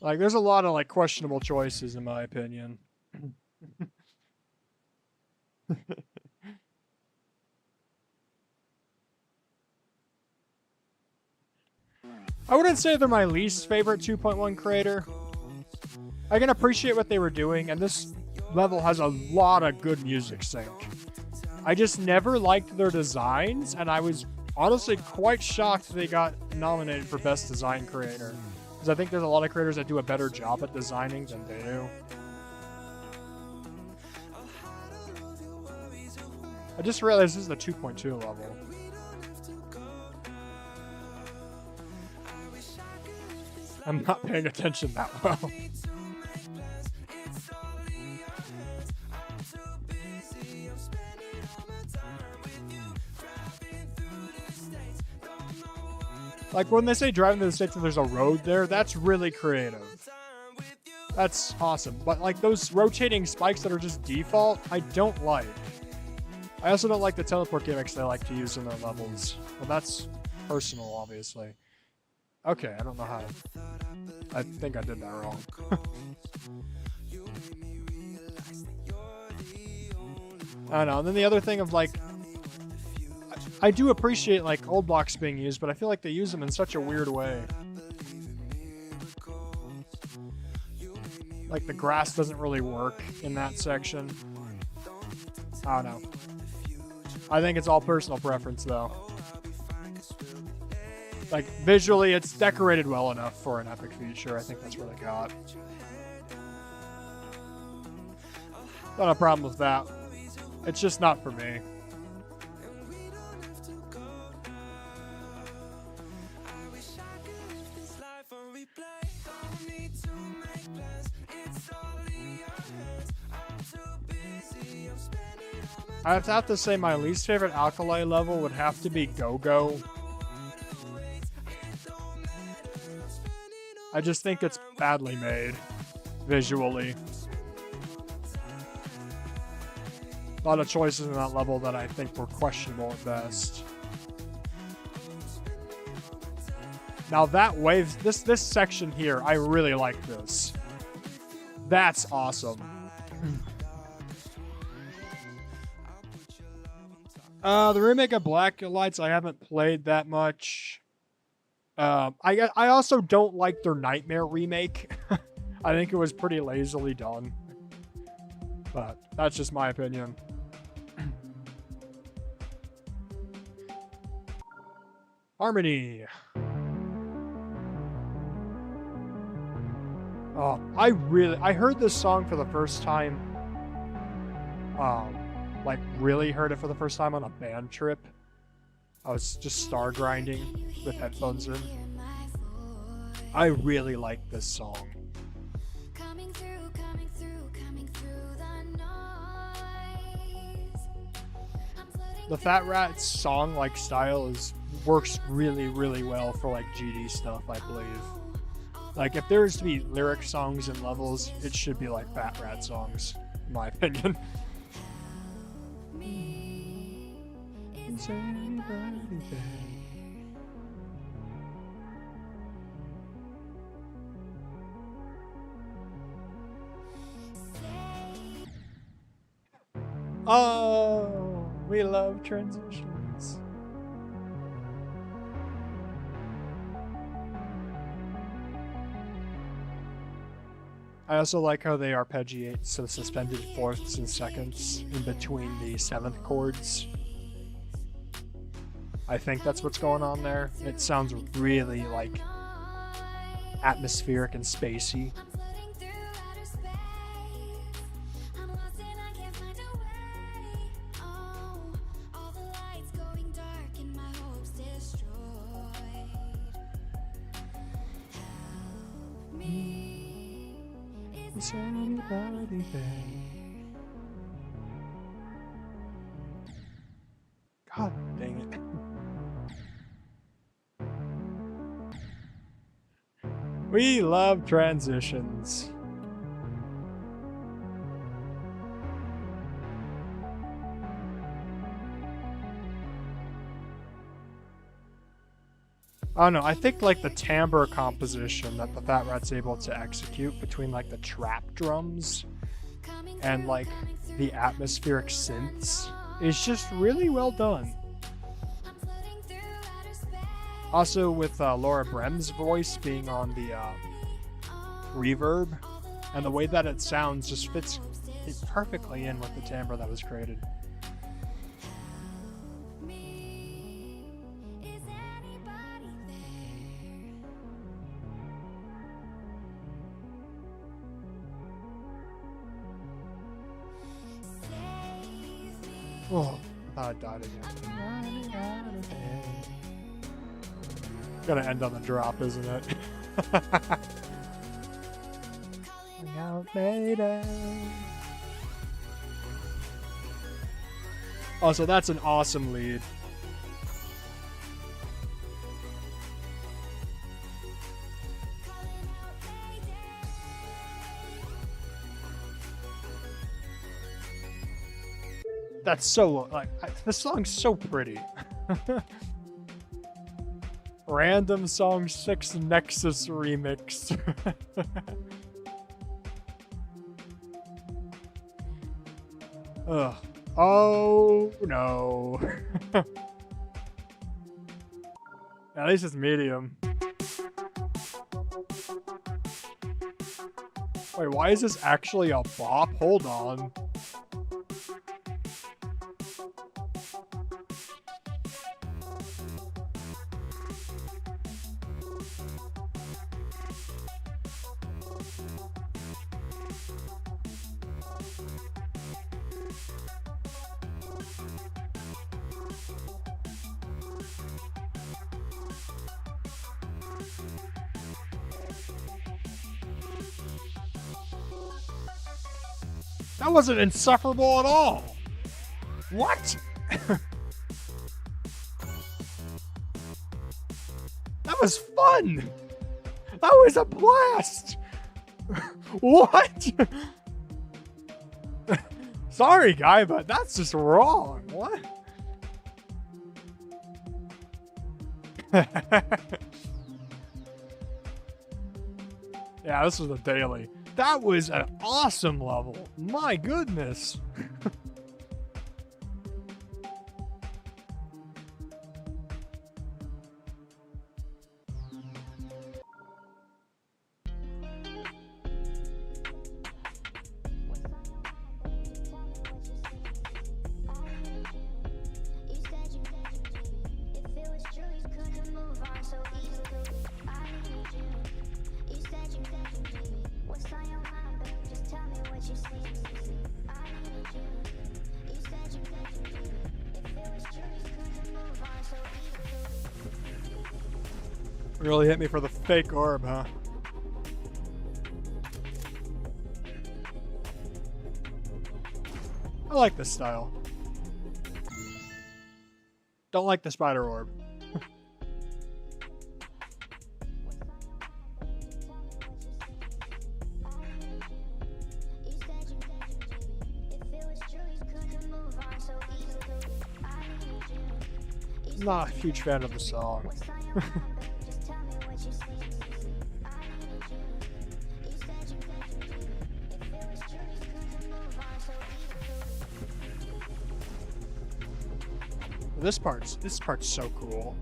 Like, there's a lot of, like, questionable choices, in my opinion. I wouldn't say they're my least favorite 2.1 creator. I can appreciate what they were doing, and this level has a lot of good music sync. I just never liked their designs, and I was honestly quite shocked they got nominated for Best Design Creator. Because I think there's a lot of creators that do a better job at designing than they do. I just realized this is the 2.2 level. I'm not paying attention that well. Like, when they say driving to the States and there's a road there, that's really creative. That's awesome. But, like, those rotating spikes that are just default, I don't like. I also don't like the teleport gimmicks they like to use in their levels. Well, that's personal, obviously. Okay, I don't know how to... I think I did that wrong. I don't know. And then the other thing of, like... I do appreciate, like, old blocks being used, but I feel like they use them in such a weird way. Like, the grass doesn't really work in that section. I don't know. I think it's all personal preference, though. Like, visually, it's decorated well enough for an epic feature. I think that's what I got. Not a problem with that. It's just not for me. I have to say my least favorite Alkali level would have to be Go-Go. I just think it's badly made, visually. A lot of choices in that level that I think were questionable at best. Now that wave, this section here, I really like this. That's awesome. The remake of Black Lights I haven't played that much. I also don't like their Nightmare remake. I think it was pretty lazily done. But that's just my opinion. Harmony. Oh, I heard this song for the first time. Like really heard it for the first time on a band trip. I was just Stargrinding with headphones in. I really like this song. The Fat Rats song like style works really, really well for like GD stuff, I believe. Like if there is to be lyric songs and levels, it should be like Fat Rat songs, in my opinion. Is anybody there? Oh, we love transitions. I also like how they arpeggiate some suspended fourths and seconds in between the seventh chords. I think that's what's going on there. It sounds really like atmospheric and spacey. Is anybody there? God dang it. We love transitions. I don't know, I think like the timbre composition that the Fat Rat's able to execute between like the trap drums and like the atmospheric synths is just really well done. Also with Laura Brem's voice being on the reverb, and the way that it sounds just fits it perfectly in with the timbre that was created. Oh, I thought I died again. Gonna end on the drop, isn't it? Also, that's an awesome lead. That's so, like, this song's so pretty. Random Song 6 Nexus Remix. Ugh. Oh no. At least it's medium. Wait, why is this actually a bop? Hold on. That wasn't insufferable at all. What? That was fun. That was a blast. What? Sorry, guy, but that's just wrong. What? Yeah, this was a daily. That was an awesome level. My goodness. Really hit me for the fake orb, huh? I like this style. Don't like the spider orb. Not a huge fan of the song. This part's so cool.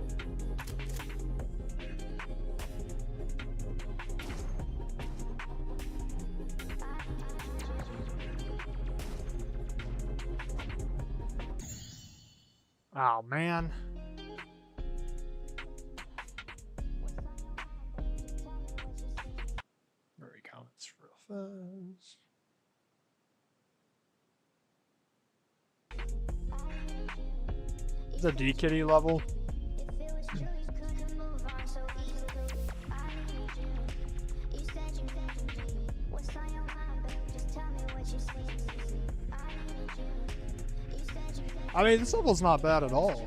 Oh man. Very comments real fast. The D Kitty level. I mean, this level's not bad at all.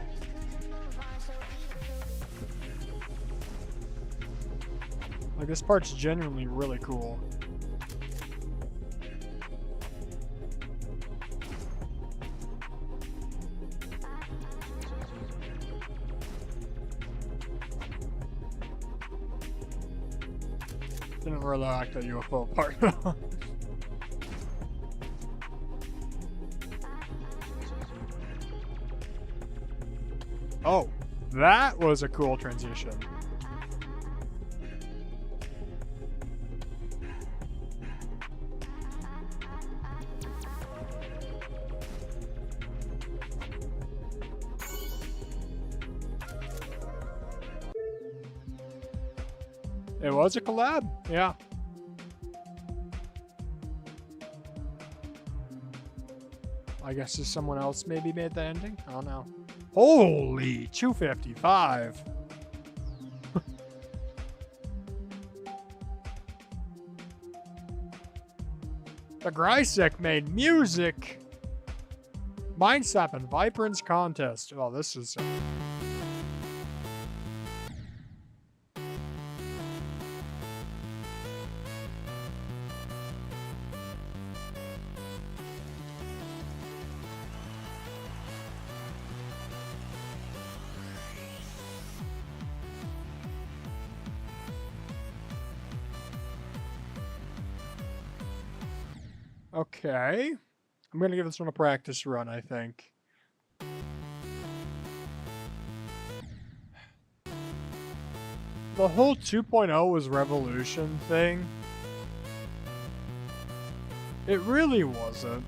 Like, this part's genuinely really cool. Didn't really like the UFO part. Oh, that was a cool transition. It was a collab, yeah. I guess if someone else maybe made the ending. I don't know. Holy, 255. The Grisek made music. Mindsap and Vibrance contest. Oh, this is. Okay. I'm gonna give this one a practice run, I think. The whole 2.0 was revolution thing. It really wasn't.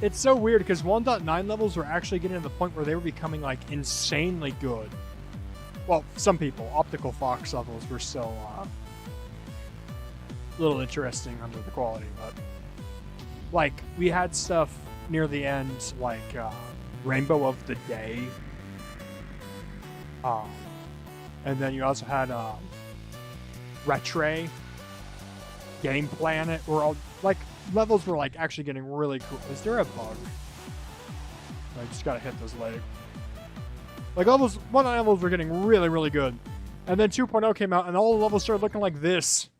It's so weird because 1.9 levels were actually getting to the point where they were becoming like insanely good. Well, some people, Optical Fox levels were still a little interesting under the quality, but like we had stuff near the end like Rainbow of the Day, and then you also had Retray, Game Planet, were all like levels were like actually getting really cool. Is there a bug? I just gotta hit this leg. Like levels, 1 levels were getting really, really good. And then 2.0 came out and all the levels started looking like this.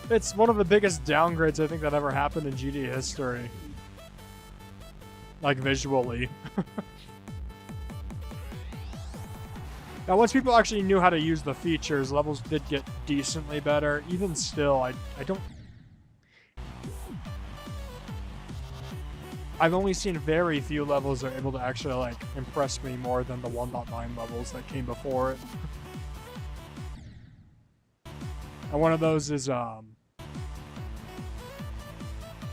It's one of the biggest downgrades I think that ever happened in GD history. Like visually. Now, once people actually knew how to use the features, levels did get decently better. Even still, I don't... I've only seen very few levels that are able to actually, like, impress me more than the 1.9 levels that came before it. And one of those is,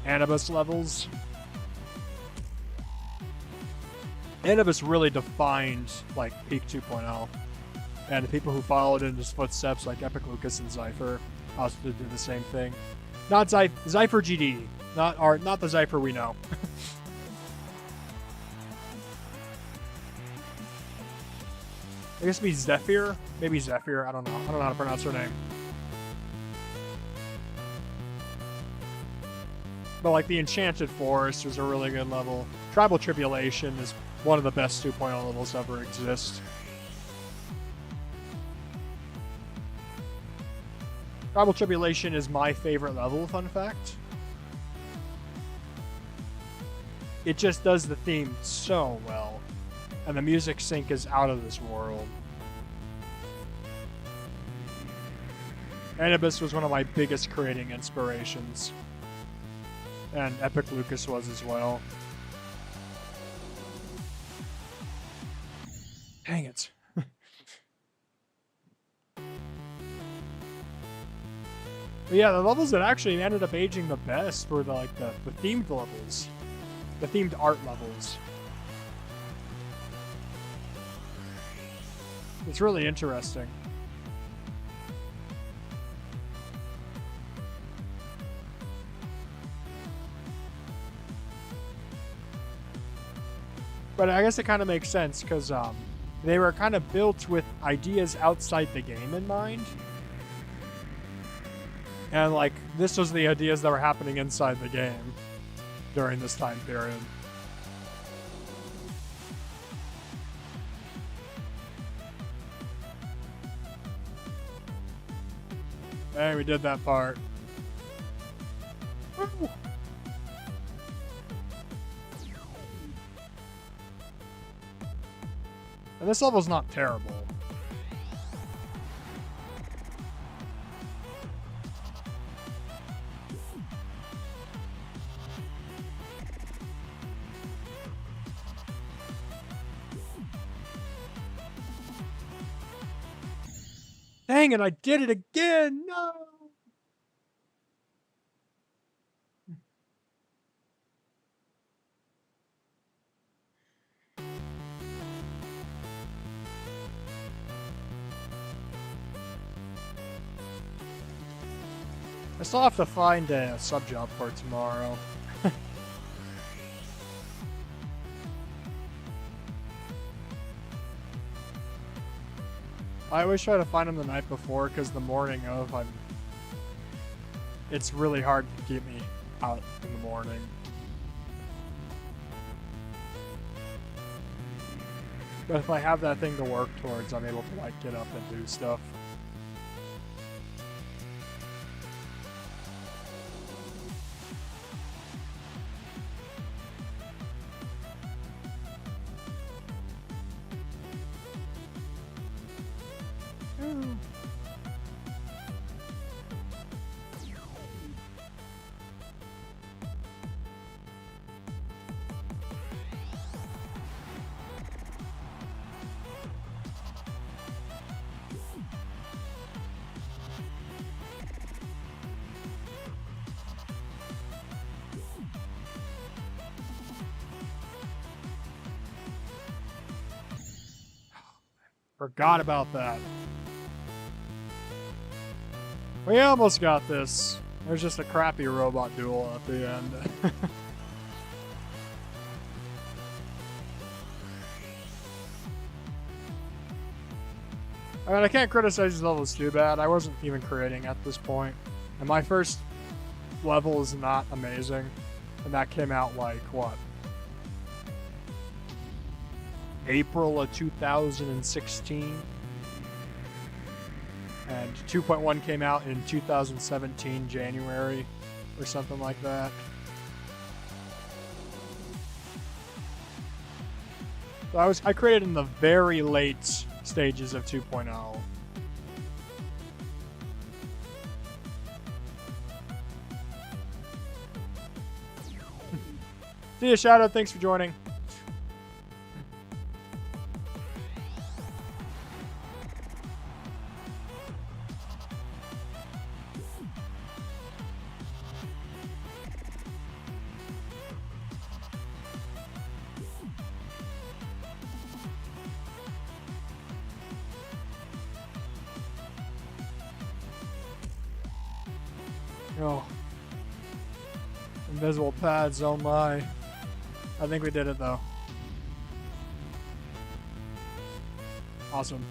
Anubis levels. Anubis really defined, like, Peak 2.0. And the people who followed in his footsteps, like Epic Lucas and Zypher, also did the same thing. Not Zypher GD, not the Zypher we know. I guess it'd be Zephyr, maybe Zephyr. I don't know how to pronounce her name. But like the Enchanted Forest was a really good level. Tribal Tribulation is one of the best 2.0 levels ever exist. Tribal Tribulation is my favorite level, fun fact. It just does the theme so well. And the music sync is out of this world. Anubis was one of my biggest creating inspirations. And Epic Lucas was as well. Dang it. But yeah, the levels that actually ended up aging the best were the themed levels. The themed art levels. It's really interesting. But I guess it kind of makes sense because they were kind of built with ideas outside the game in mind. And like, this was the ideas that were happening inside the game during this time period. Hey, we did that part. Woo. And this level's not terrible. Dang it, I did it again! No! I still have to find a sub job for tomorrow. I always try to find them the night before because the morning of, it's really hard to get me out in the morning. But if I have that thing to work towards, I'm able to like get up and do stuff. Forgot about that. We almost got this. There's just a crappy robot duel at the end. I mean, I can't criticize these levels too bad. I wasn't even creating at this point. And my first level is not amazing. And that came out like, what? April of 2016. And 2.1 came out in 2017, January, or something like that. So I created in the very late stages of 2.0. See ya, Shadow. Thanks for joining. Oh. Invisible pads, oh my. I think we did it though. Awesome.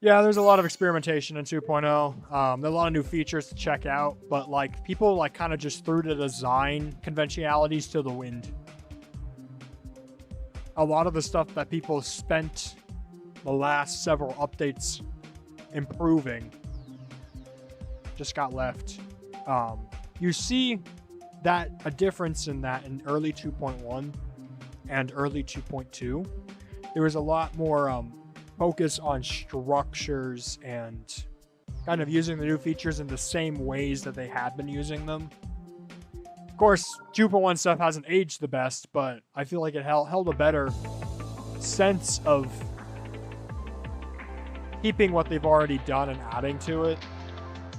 Yeah, there's a lot of experimentation in 2.0. There are a lot of new features to check out, but like people like kind of just threw the design conventionalities to the wind. A lot of the stuff that people spent the last several updates improving just got left. You see that a difference in that in early 2.1 and early 2.2. There was a lot more focus on structures and kind of using the new features in the same ways that they had been using them. Of course, 2.1 stuff hasn't aged the best, but I feel like it held a better sense of keeping what they've already done and adding to it.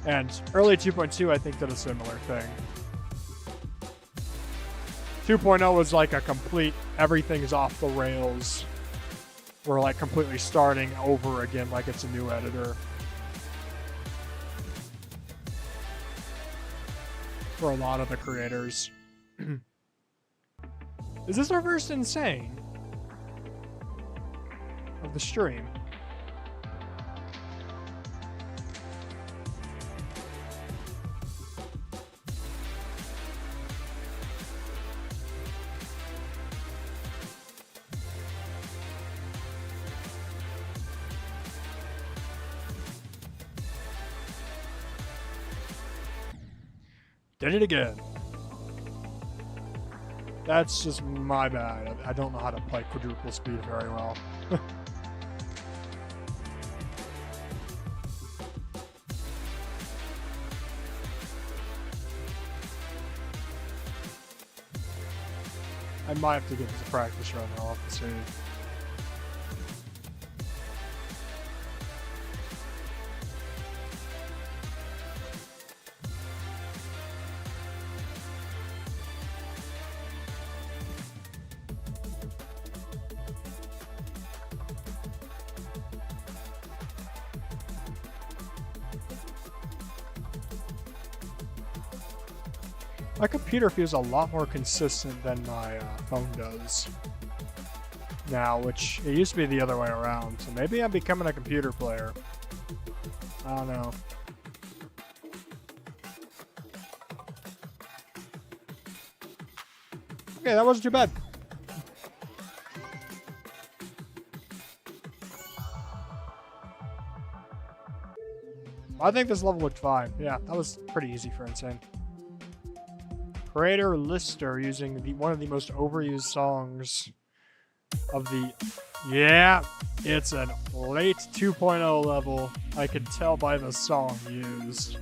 And early 2.2, I think, did a similar thing. 2.0 was like a complete, everything's off the rails. We're like completely starting over again like it's a new editor. For a lot of the creators. Is this our first insane of the stream? Did it again. That's just my bad. I don't know how to play quadruple speed very well. I might have to give this a practice run. I'll have to see. My computer feels a lot more consistent than my phone does now, which it used to be the other way around. So maybe I'm becoming a computer player. I don't know. Okay, that wasn't too bad. I think this level looked fine. Yeah, that was pretty easy for Insane. Creator Lister using one of the most overused songs of the... Yeah, it's a late 2.0 level. I can tell by the song used.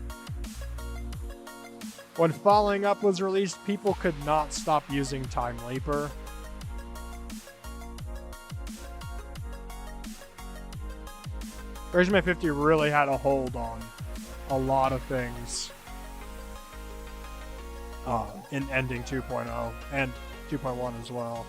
When Following Up was released, people could not stop using Time Leaper. Version 50 really had a hold on a lot of things in ending 2.0 and 2.1 as well.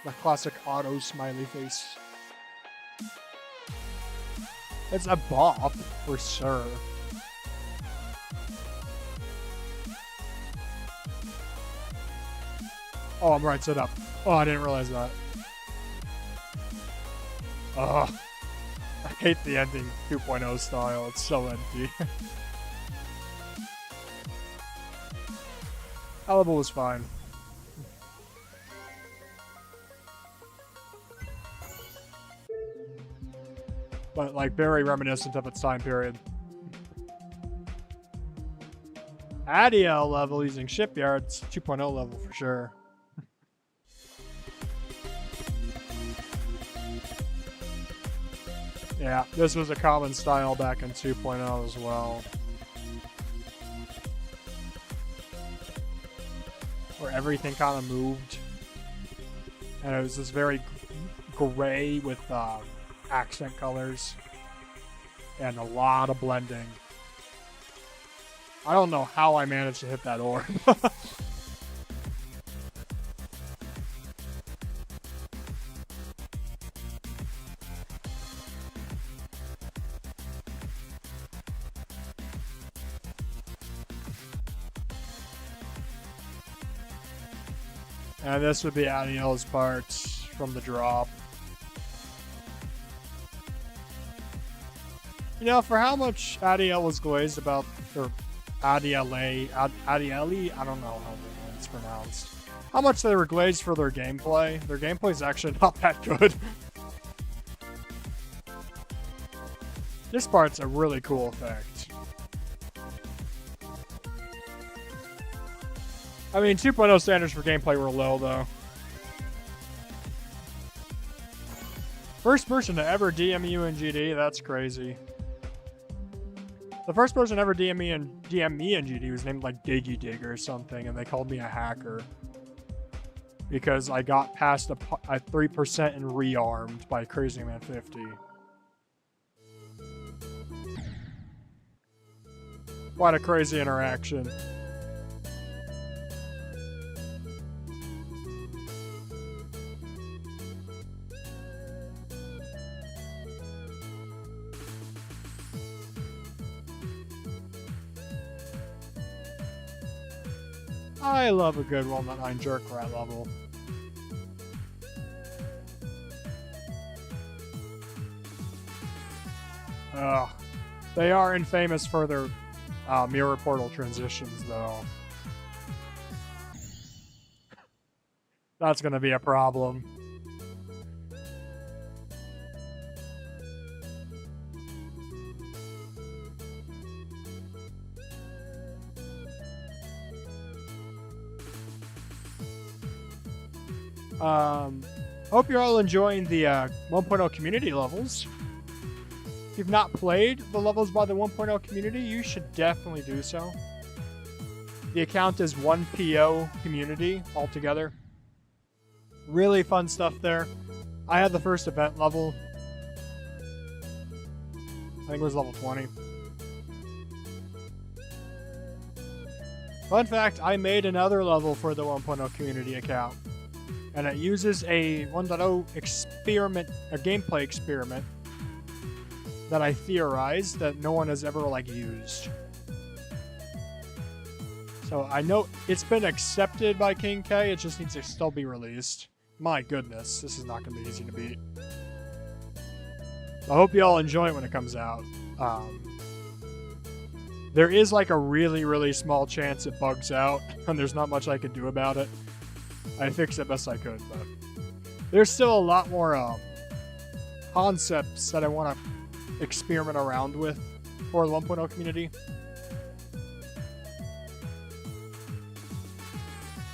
The classic auto smiley face. It's a bop for sure. Oh, I'm right side up. Oh, I didn't realize that. Ugh. I hate the ending 2.0 style. It's so empty. That level was fine. But, like, very reminiscent of its time period. Adiel level using shipyards, 2.0 level for sure. Yeah, this was a common style back in 2.0 as well. Where everything kind of moved. And it was this very gray with accent colors. And a lot of blending. I don't know how I managed to hit that orb. And this would be Adiel's parts from the drop. You know, for how much Adiel was glazed about, or Adiele, I don't know how it's pronounced. How much they were glazed for their gameplay is actually not that good. This part's a really cool effect. I mean, 2.0 standards for gameplay were low, though. First person to ever DMU in GD, that's crazy. The first person to ever DM me in GD was named like Diggy Dig or something, and they called me a hacker. Because I got past a 3% and rearmed by Crazy Man 50. What a crazy interaction. I love a good 1.9 jerk rat level. Ugh. They are infamous for their mirror portal transitions, though. That's gonna be a problem. Hope you're all enjoying the 1.0 community levels. If you've not played the levels by the 1.0 community, you should definitely do so. The account is 1PO community altogether. Really fun stuff there. I had the first event level. I think it was level 20. Fun fact, I made another level for the 1.0 community account. And it uses a 1.0 experiment, a gameplay experiment that I theorized that no one has ever used. So I know it's been accepted by King K, it just needs to still be released. My goodness, this is not going to be easy to beat. I hope you all enjoy it when it comes out. There is a really, really small chance it bugs out, and there's not much I can do about it. I fixed it best I could, but there's still a lot more concepts that I want to experiment around with for the 1.0 community.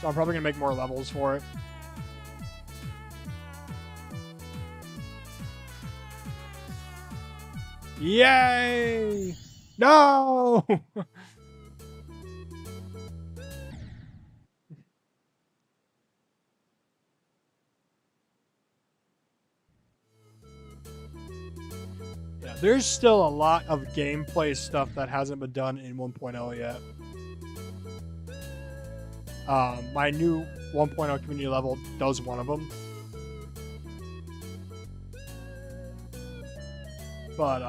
So I'm probably going to make more levels for it. Yay! No! Yeah, there's still a lot of gameplay stuff that hasn't been done in 1.0 yet. My new 1.0 community level does one of them. But,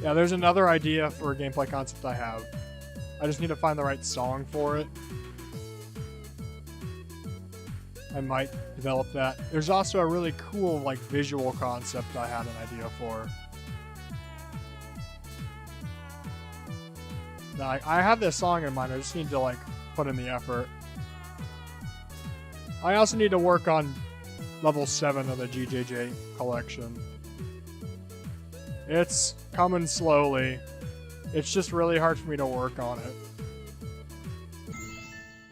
yeah, there's another idea for a gameplay concept I have. I just need to find the right song for it. I might develop that. There's also a really cool, like, visual concept I had an idea for. Now, I have this song in mind, I just need to, like, put in the effort. I also need to work on level 7 of the GJJ collection. It's coming slowly. It's just really hard for me to work on it.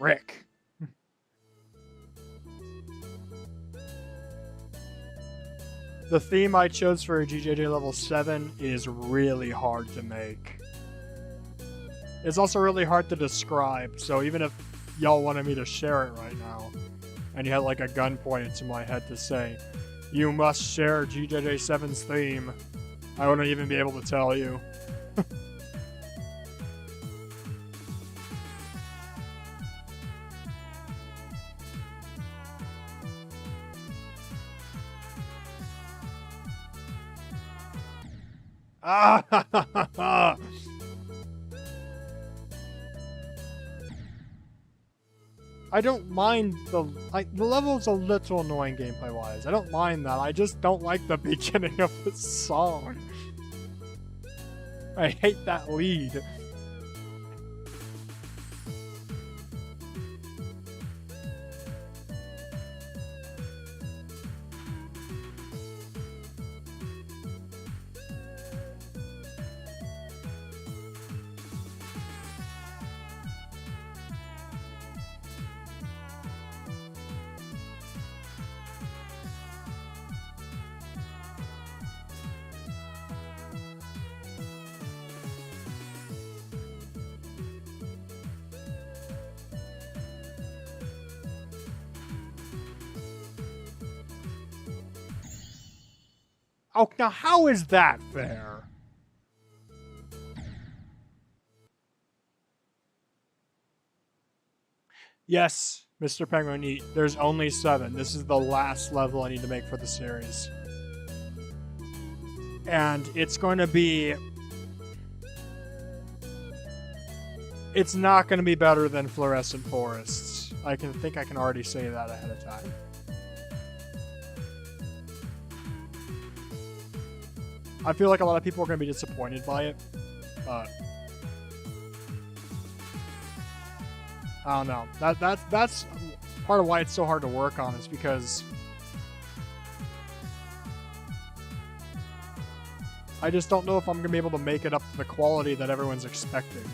Rick. The theme I chose for GJJ level 7 is really hard to make. It's also really hard to describe, so even if y'all wanted me to share it right now, and you had like a gun pointed to my head to say, "You must share GJJ 7's theme," I wouldn't even be able to tell you. Ah! I don't mind the level's a little annoying gameplay wise. I don't mind that. I just don't like the beginning of the song. I hate that lead. Oh, now how is that fair? Yes, Mr. Penguin Eat. There's only 7. This is the last level I need to make for the series. And it's going to be... It's not going to be better than Fluorescent Forests. I think I can already say that ahead of time. I feel like a lot of people are going to be disappointed by it, but I don't know. That's part of why it's so hard to work on, is because I just don't know if I'm going to be able to make it up to the quality that everyone's expecting.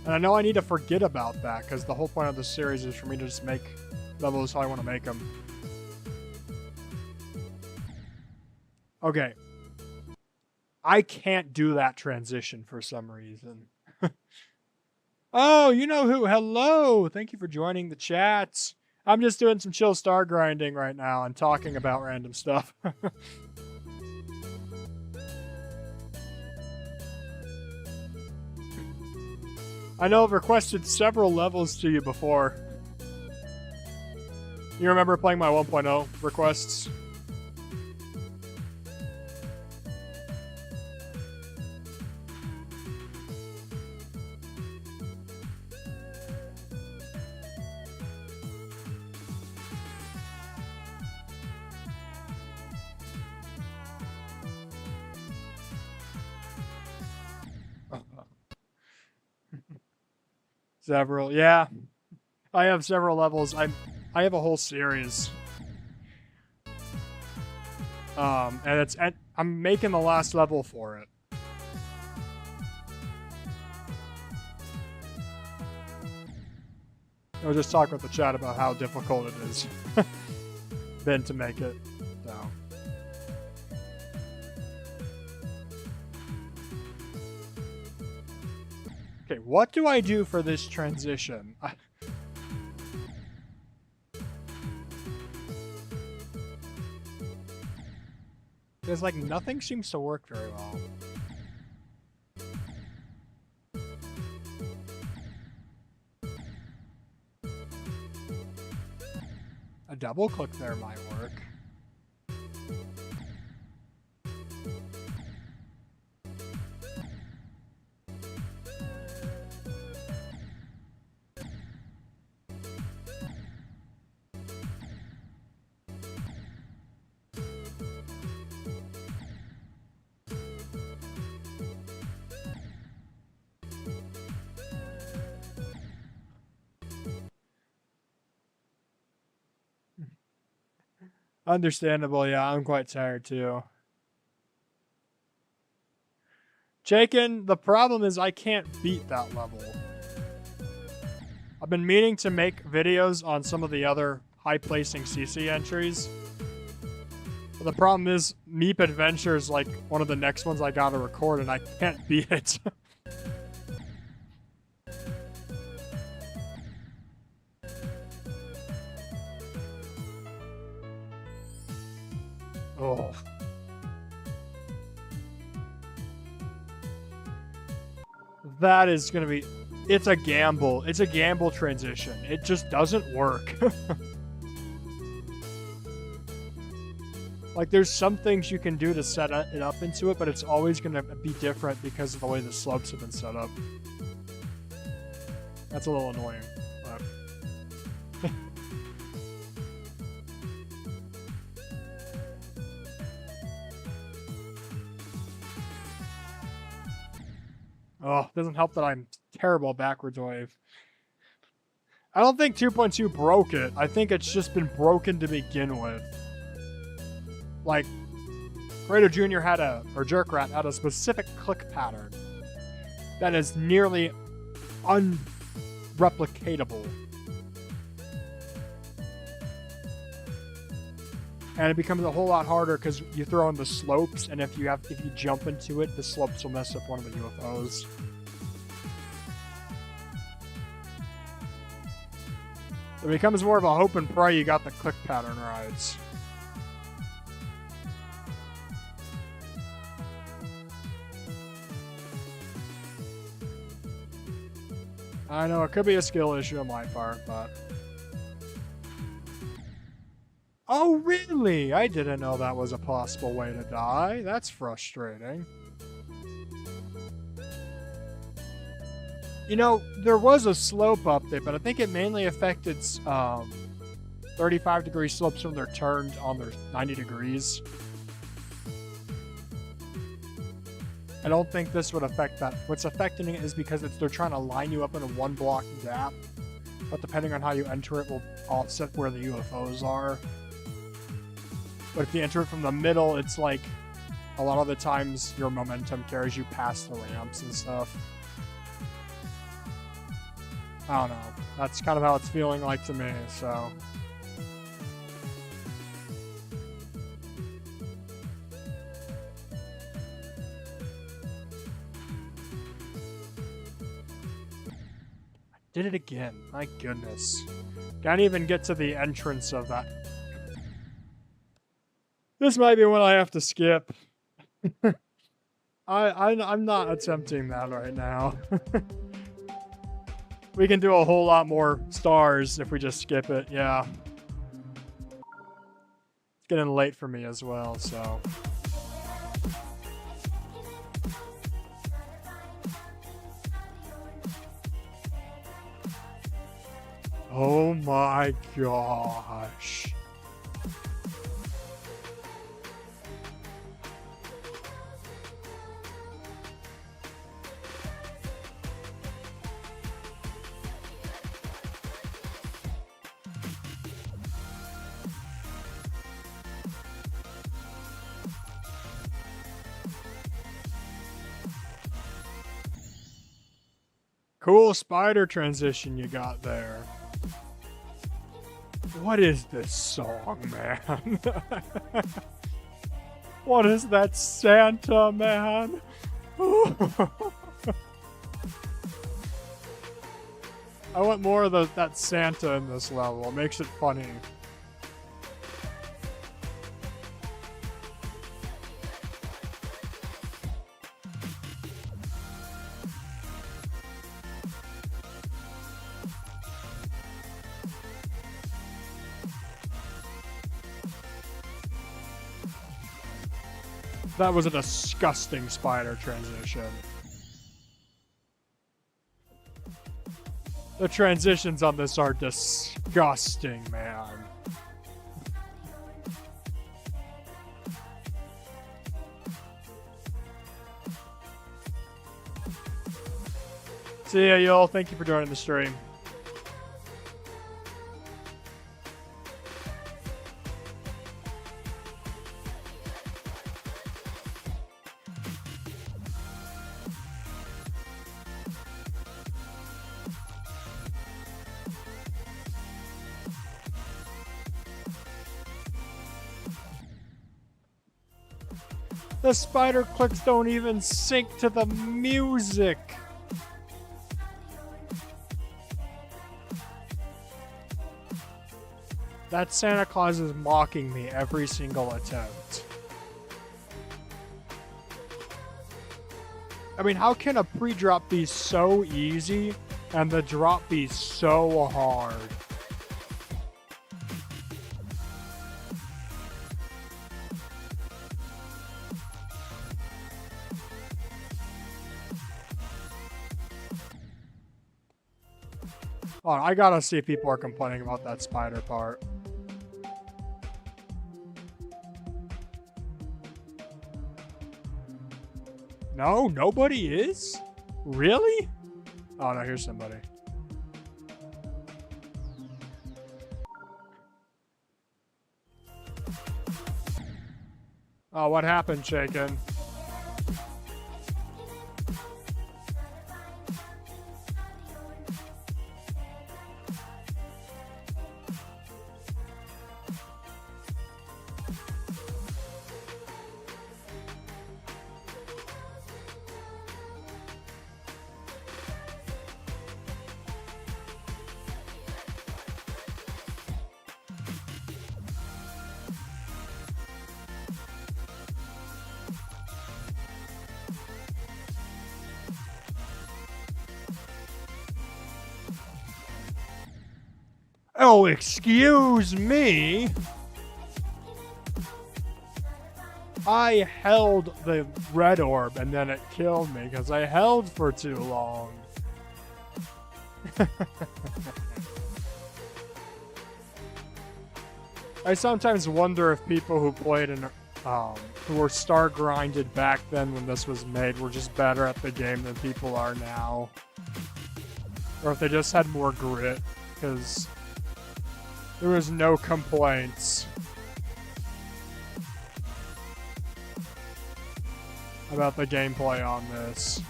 And I know I need to forget about that, because the whole point of this series is for me to just make levels how I want to make them. Okay. I can't do that transition for some reason. Oh, you know who? Hello! Thank you for joining the chat. I'm just doing some chill star grinding right now and talking about random stuff. I know I've requested several levels to you before. You remember playing my 1.0 requests? Several, yeah. I have several levels. I have a whole series. And I'm making the last level for it. I was just talking with the chat about how difficult it is been to make it. So. Okay, what do I do for this transition? Because, like, nothing seems to work very well. A double click there might work. Understandable, yeah, I'm quite tired too. Jakin, the problem is I can't beat that level. I've been meaning to make videos on some of the other high-placing CC entries. But the problem is, Meep Adventure is like one of the next ones I gotta record and I can't beat it. Oh. That is gonna be... It's a gamble. It's a gamble transition. It just doesn't work. Like, there's some things you can do to set it up into it, but it's always gonna be different because of the way the slopes have been set up. That's a little annoying, but... Oh, it doesn't help that I'm terrible at backwards wave. I don't think 2.2 broke it. I think it's just been broken to begin with. Like, Raider Jr. had or Jerkrat had a specific click pattern that is nearly unreplicatable. And it becomes a whole lot harder because you throw in the slopes, and if you jump into it, the slopes will mess up one of the UFOs. It becomes more of a hope and pray you got the click pattern right. I know, it could be a skill issue on my part, but... Oh, really? I didn't know that was a possible way to die. That's frustrating. You know, there was a slope update, but I think it mainly affected 35-degree slopes when they're turned on their 90 degrees. I don't think this would affect that. What's affecting it is because they're trying to line you up in a one-block gap, but depending on how you enter it will offset where the UFOs are. But if you enter it from the middle, it's like a lot of the times your momentum carries you past the ramps and stuff. I don't know. That's kind of how it's feeling like to me, so... I did it again. My goodness. Can't even get to the entrance of that. This might be one I have to skip. I'm not attempting that right now. We can do a whole lot more stars if we just skip it, yeah. It's getting late for me as well, so... Oh my gosh. Cool spider transition you got there. What is this song, man? What is that Santa, man? I want more of that Santa in this level. It makes it funny. That was a disgusting spider transition. The transitions on this are disgusting, man. See ya, y'all. Thank you for joining the stream. The spider clicks don't even sync to the music. That Santa Claus is mocking me every single attempt. I mean, how can a pre-drop be so easy and the drop be so hard? Oh, I gotta see if people are complaining about that spider part. No, nobody is? Really? Oh no, here's somebody. Oh, what happened, Shaken? Oh, excuse me. I held the red orb and then it killed me because I held for too long. I sometimes wonder if people who played in, who were star grinded back then when this was made were just better at the game than people are now. Or if they just had more grit, because there was no complaints about the gameplay on this.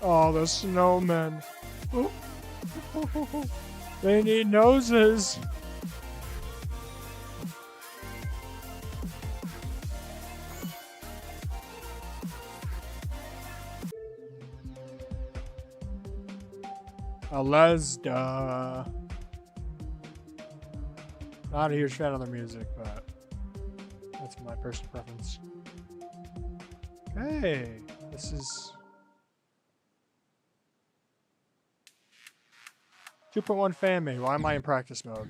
Oh, the snowmen. They need noses. Alesda. Not a huge fan of their music, but that's my personal preference. Okay, this is 2.1 fan made. Why am I in practice mode?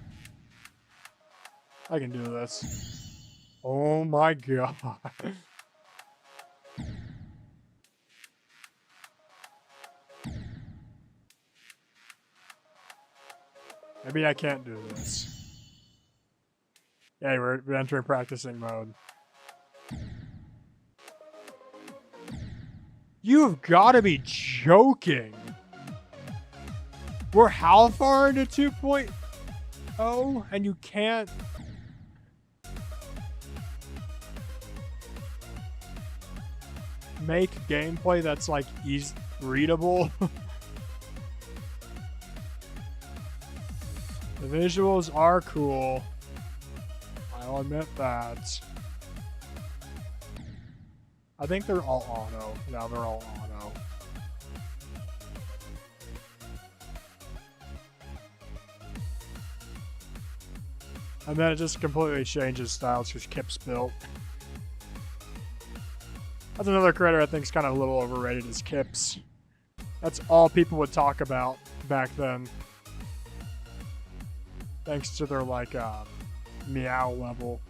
I can do this. Oh my god. Maybe I can't do this. Yeah, we're entering practicing mode. You've got to be joking. We're how far into 2.0 and you can't make gameplay that's like easy readable. The visuals are cool. I'll admit that. I think they're all auto. Yeah, they're all auto. And then it just completely changes styles because Kip's built. That's another creator I think is kind of a little overrated is Kips. That's all people would talk about back then. Thanks to their like meow level.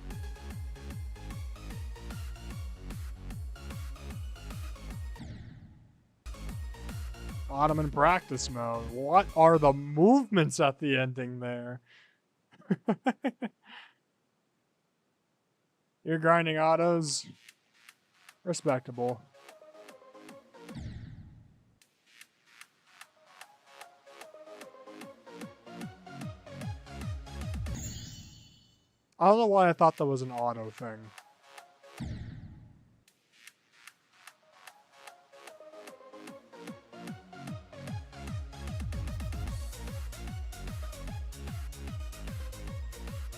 Bottom in practice mode. What are the movements at the ending there? You're grinding autos. Respectable. I don't know why I thought that was an auto thing.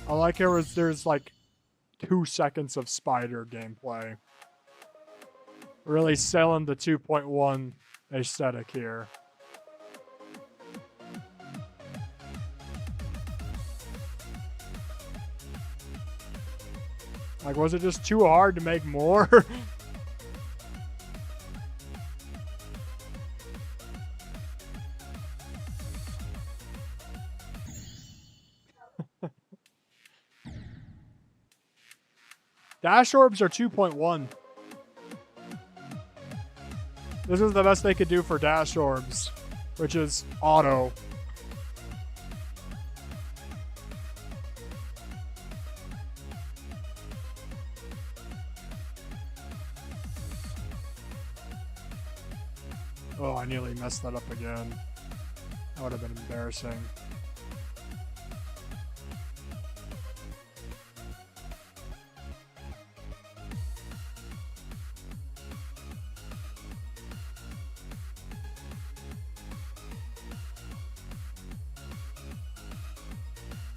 I like how there's like 2 seconds of spider gameplay. Really selling the 2.1 aesthetic here. Like, was it just too hard to make more? Dash orbs are 2.1. This is the best they could do for dash orbs, which is auto. Oh, I nearly messed that up again. That would have been embarrassing.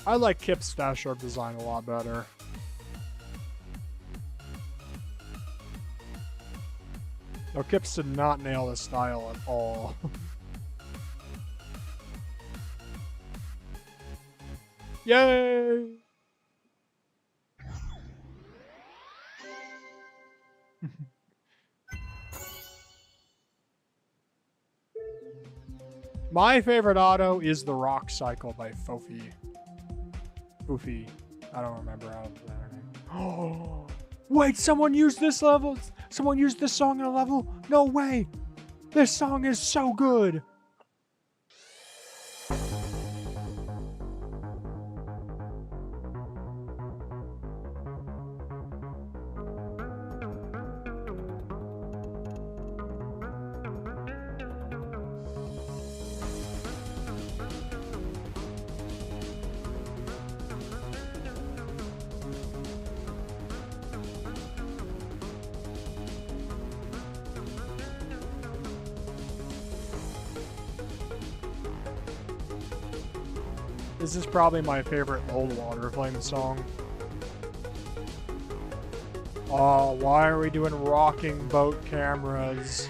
I like Kip's dash orb design a lot better. No, Kips did not nail the style at all. Yay! My favorite auto is the Rock Cycle by Fofi. Fofi. I don't remember how to say her name. Oh, wait, someone used this level? Someone used this song in a level? No way! This song is so good! This is probably my favorite old Water Flame song. Oh, why are we doing rocking boat cameras?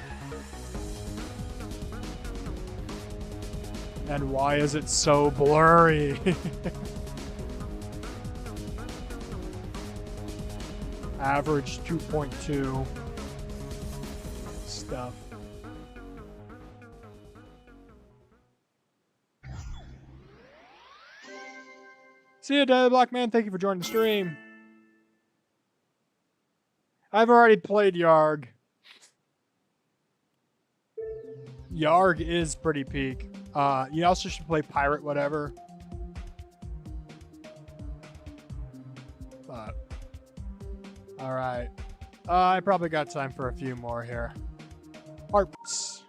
And why is it so blurry? Average 2.2 stuff. See you, Daily Black Man. Thank you for joining the stream. I've already played Yarg. Yarg is pretty peak. You also should play Pirate whatever. But alright. I probably got time for a few more here. Arps.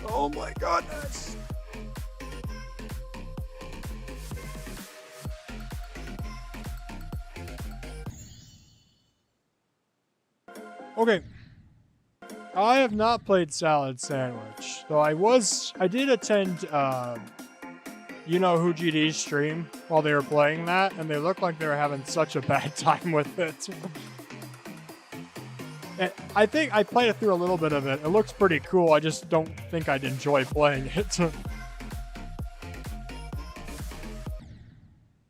Oh my goodness. Okay. I have not played Salad Sandwich, though I did attend, you know who GD's stream while they were playing that, and they looked like they were having such a bad time with it. And I think I played it through a little bit of it. It looks pretty cool. I just don't think I'd enjoy playing it.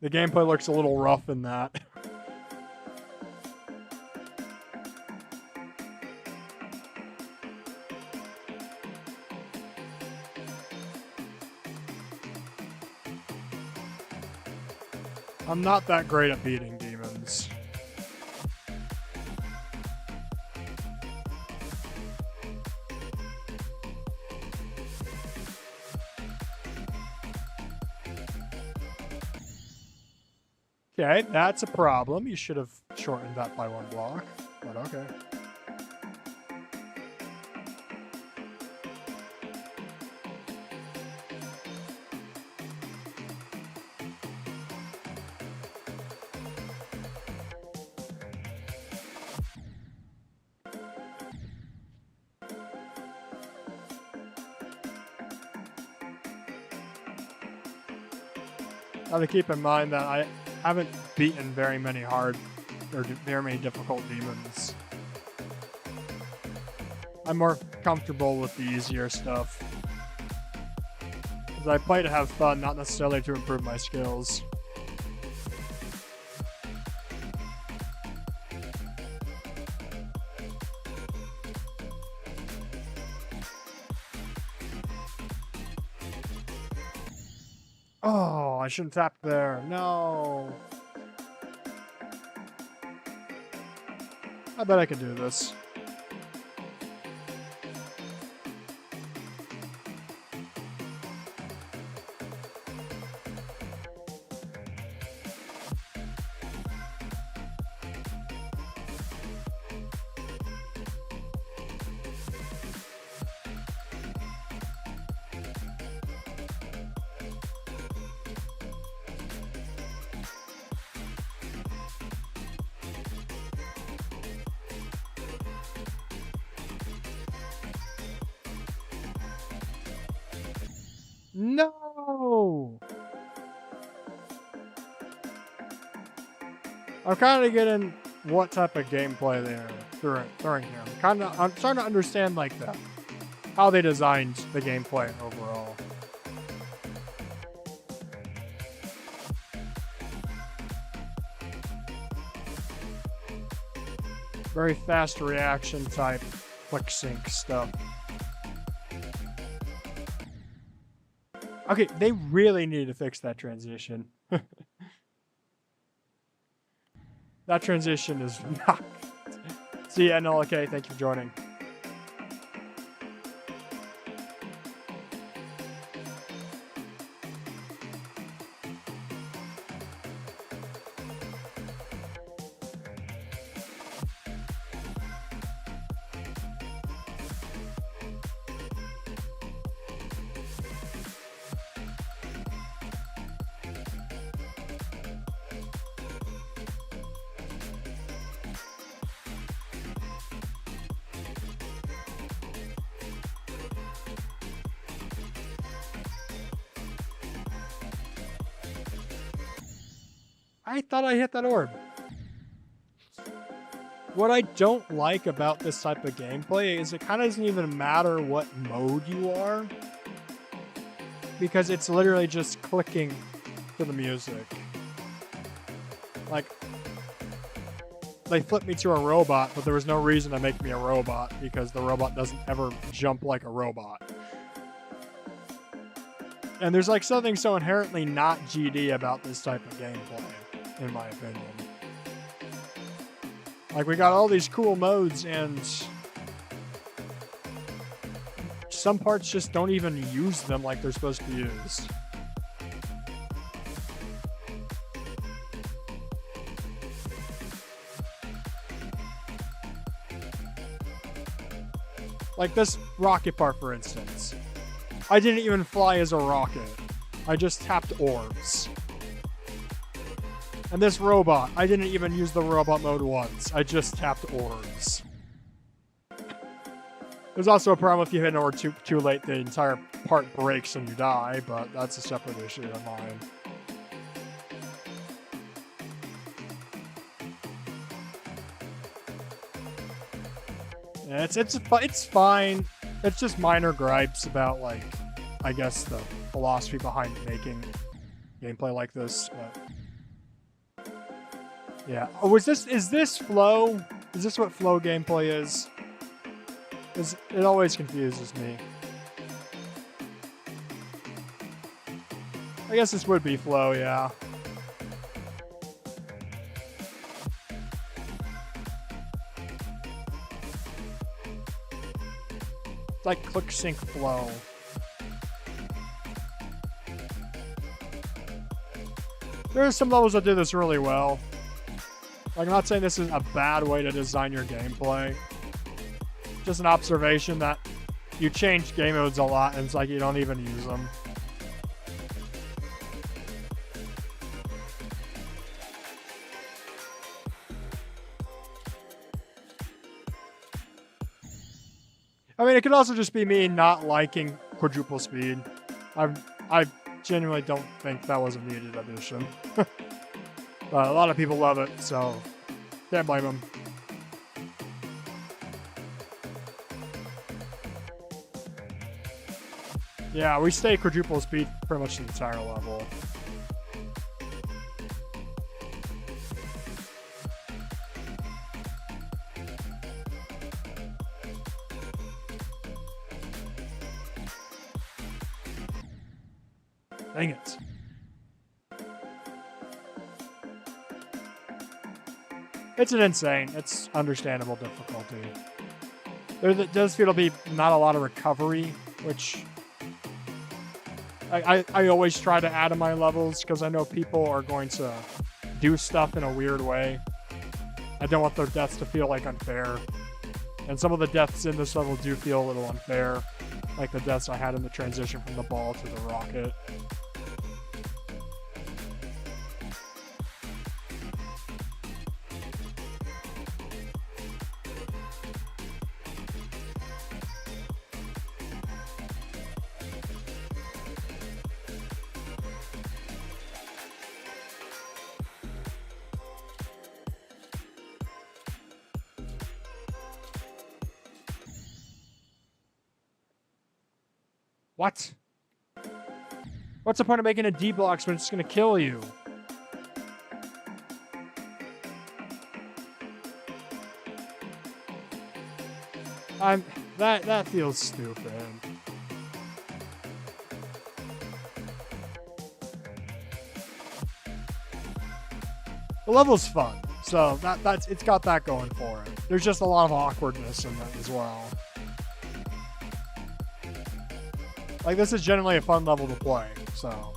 The gameplay looks a little rough in that. I'm not that great at beating demons. Okay, that's a problem. You should have shortened that by 1 block, but okay. Now to keep in mind that I haven't beaten very many hard or very many difficult demons. I'm more comfortable with the easier stuff. Because I play to have fun, not necessarily to improve my skills. Oh, I shouldn't tap there. No. I bet I can do this. No! I'm kind of getting what type of gameplay they're throwing here. I'm trying to understand like how they designed the gameplay overall. Very fast reaction type click sync stuff. Okay, they really need to fix that transition. That transition is not. See ya, no, okay, thank you for joining. I thought I hit that orb. What I don't like about this type of gameplay is it kind of doesn't even matter what mode you are, because it's literally just clicking to the music. Like, they flipped me to a robot, but there was no reason to make me a robot because the robot doesn't ever jump like a robot. And there's like something so inherently not GD about this type of gameplay, in my opinion. Like, we got all these cool modes, and some parts just don't even use them like they're supposed to be used. Like this rocket part, for instance. I didn't even fly as a rocket. I just tapped orbs. And this robot, I didn't even use the robot mode once. I just tapped orbs. There's also a problem if you hit an orb too late, the entire part breaks and you die, but that's a separate issue of mine. Yeah, it's fine. It's just minor gripes about, like, I guess the philosophy behind making gameplay like this. But yeah. Oh, is this flow? Is this what flow gameplay is? It always confuses me. I guess this would be flow, yeah. It's like click sync flow. There are some levels that do this really well. Like, I'm not saying this is a bad way to design your gameplay. Just an observation that you change game modes a lot and it's like you don't even use them. I mean, it could also just be me not liking quadruple speed. I genuinely don't think that was a needed addition. But a lot of people love it, so can't blame them. Yeah, we stay quadruple speed pretty much the entire level. Dang it. It's an insane, it's understandable difficulty. There does feel to be not a lot of recovery, which I always try to add to my levels because I know people are going to do stuff in a weird way. I don't want their deaths to feel like unfair. And some of the deaths in this level do feel a little unfair, like the deaths I had in the transition from the ball to the rocket. What? What's the point of making a D-blocks when it's gonna kill you? That feels stupid. The level's fun, so it's got that going for it. There's just a lot of awkwardness in that as well. Like, this is generally a fun level to play, so.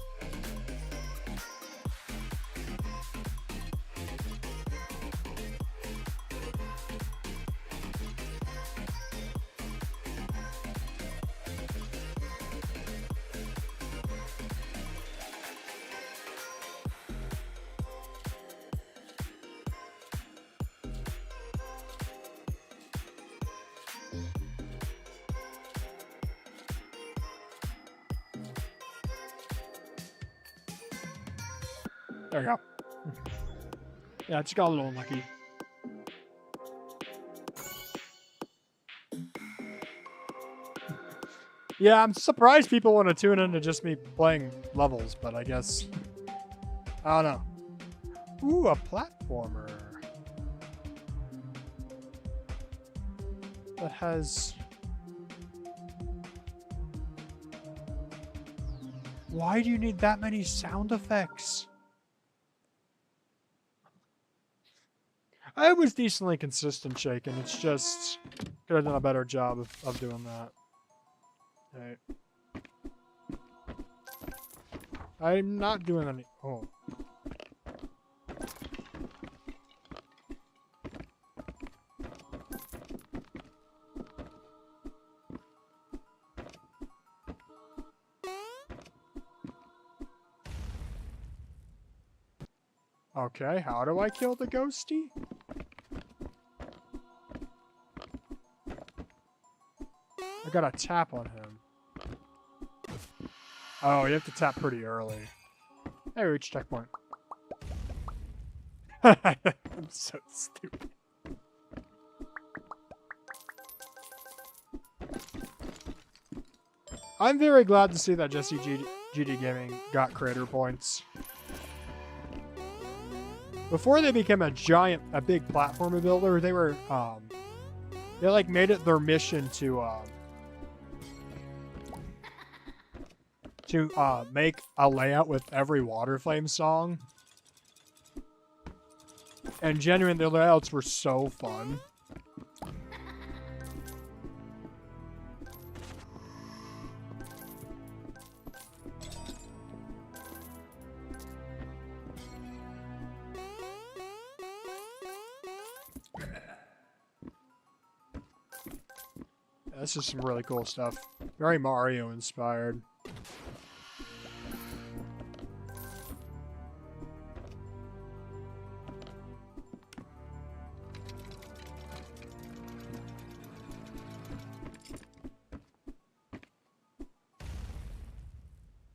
There we go. Yeah, I just got a little unlucky. Yeah, I'm surprised people want to tune in to just me playing levels, but I guess... I don't know. Ooh, a platformer. That has... Why do you need that many sound effects? I was decently consistent shaking. It's just could have done a better job of doing that. Okay. I'm not doing any. Oh. Okay, how do I kill the ghosty? I gotta tap on him. Oh, you have to tap pretty early. Hey, reach checkpoint. I'm so stupid. I'm very glad to see that Jesse GD Gaming got creator points. Before they became a big platform builder, they were, they like made it their mission to make a layout with every Water Flame song. And genuinely, the layouts were so fun. This is some really cool stuff. Very Mario inspired.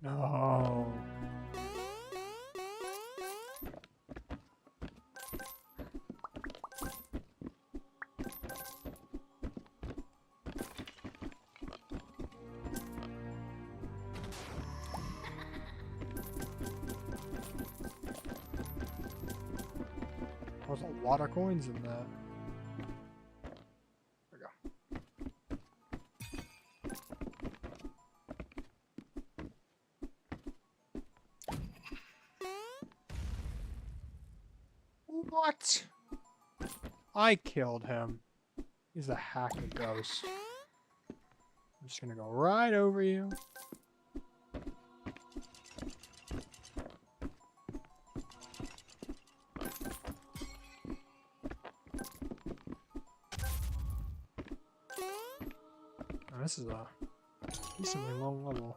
No. There's a lot of coins in that. There we go. What? I killed him. He's a hacking ghost. I'm just gonna go right over you. Oh, this is a decently long level.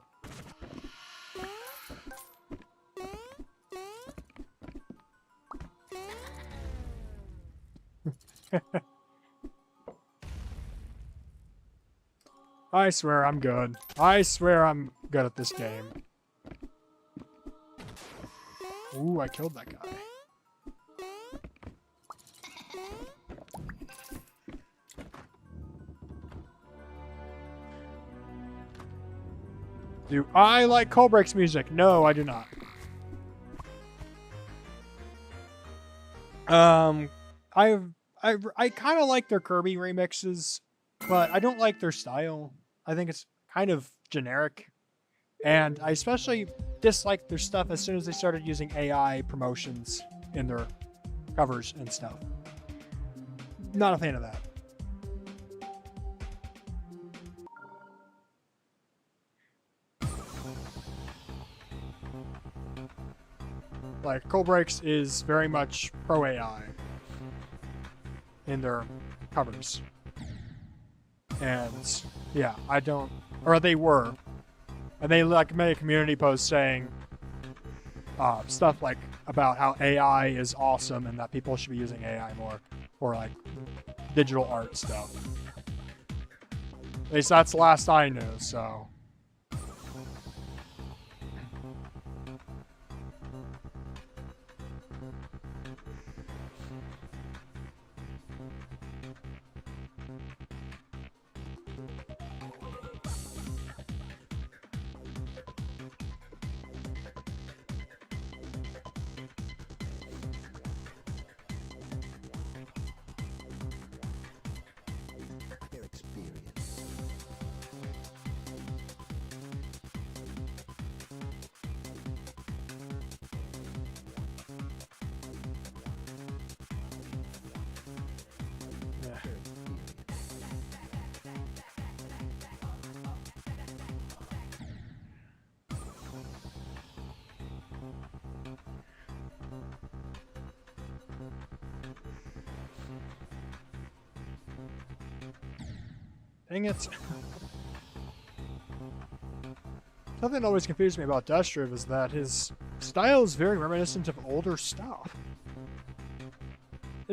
I swear I'm good. I swear I'm good at this game. Ooh, I killed that guy. Do I like Coldbreak's music? No, I do not. I kind of like their Kirby remixes, but I don't like their style. I think it's kind of generic. And I especially disliked their stuff as soon as they started using AI promotions in their covers and stuff. Not a fan of that. Like, Coldbreaks is very much pro AI in their covers. And yeah, I don't, or they were. And they like made a community post saying stuff like about how AI is awesome and that people should be using AI more for like digital art stuff. At least that's the last I knew, so. Dang it. Something that always confused me about Destriv is that his style is very reminiscent of older stuff.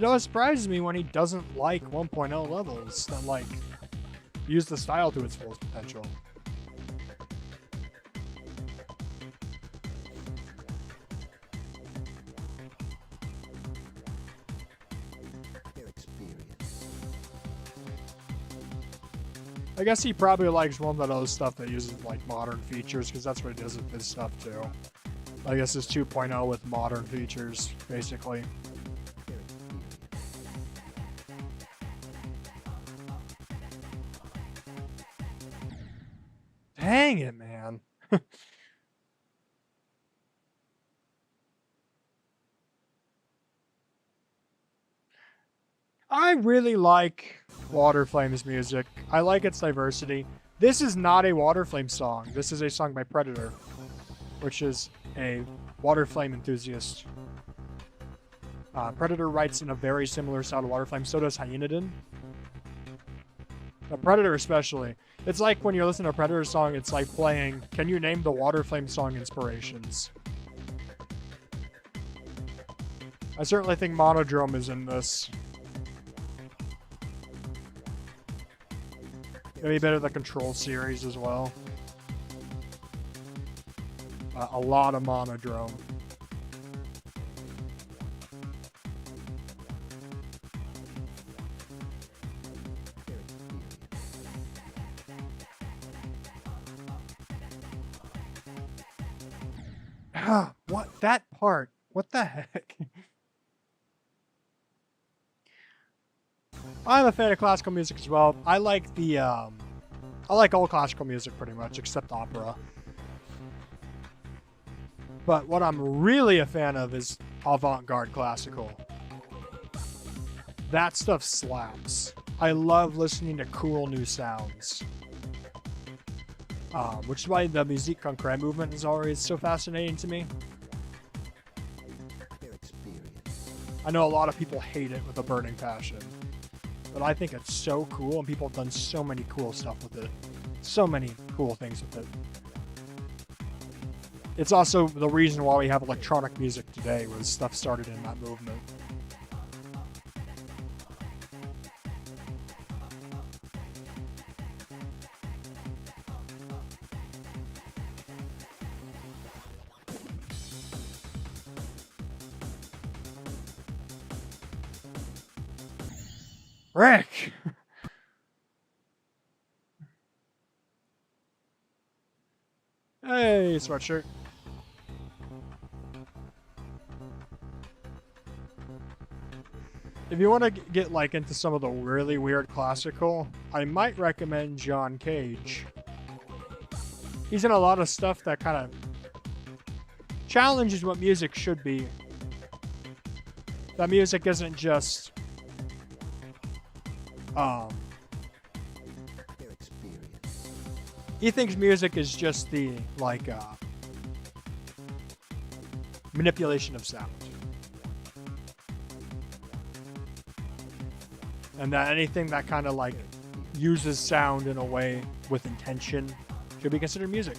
It always surprises me when he doesn't like 1.0 levels that, like, use the style to its fullest potential. I guess he probably likes 1.0 stuff that uses, like, modern features, because that's what he does with his stuff, too. I guess it's 2.0 with modern features, basically. Dang it, man. I really like Water Flame's music. I like its diversity. This is not a Water Flame song. This is a song by Predator, which is a Water Flame enthusiast. Predator writes in a very similar style to Water Flame. So does Hyenadin. Predator especially. It's like when you're listening to a Predator song, it's like playing, can you name the Water Flame song inspirations? I certainly think Monodrome is in this. Maybe better the Control series as well. A lot of Monodrome. What? That part? What the heck? I'm a fan of classical music as well. I like the, I like all classical music pretty much, except opera. But what I'm really a fan of is avant-garde classical. That stuff slaps. I love listening to cool new sounds. Which is why the musique concrète movement is always so fascinating to me. I know a lot of people hate it with a burning passion, but I think it's so cool, and people have done so many cool stuff with it. So many cool things with it. It's also the reason why we have electronic music today, was stuff started in that movement. Rick! Hey, sweatshirt. If you want to get like into some of the really weird classical, I might recommend John Cage. He's in a lot of stuff that kind of challenges what music should be. That music isn't just he thinks music is just the like manipulation of sound, and that anything that kind of like uses sound in a way with intention should be considered music.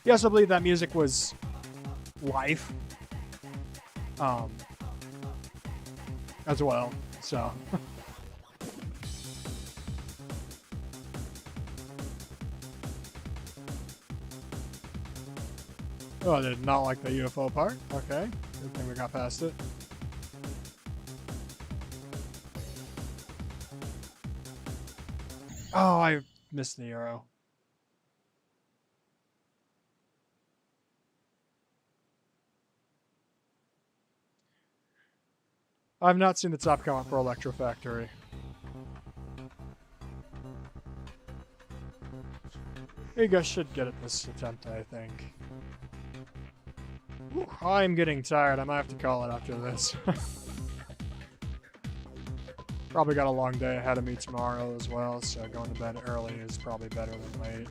He also believed that music was life as well, so oh, I did not like the UFO part. Okay, good thing we got past it. Oh, I missed the arrow. I've not seen the top comment for Electro Factory. You guys should get it this attempt, I think. Whew, I'm getting tired. I might have to call it after this. Probably got a long day ahead of me tomorrow as well, so going to bed early is probably better than late.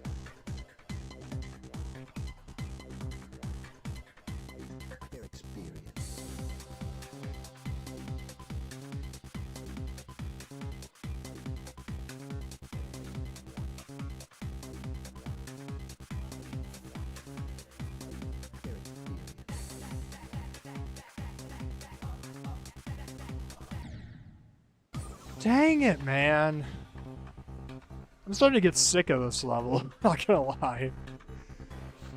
Dang it, man. I'm starting to get sick of this level. Not gonna lie.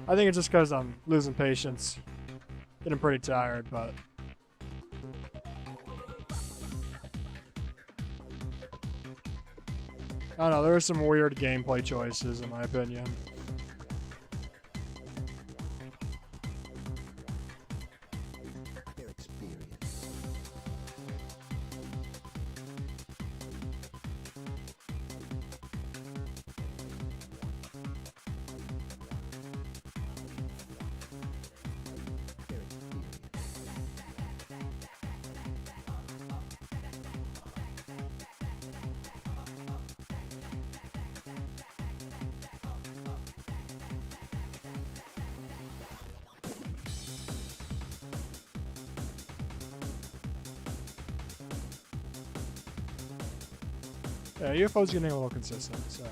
I think it's just because I'm losing patience. Getting pretty tired, but... I don't know, there are some weird gameplay choices in my opinion. Their experience. Their experience. Yeah, UFO's getting a little consistent, so...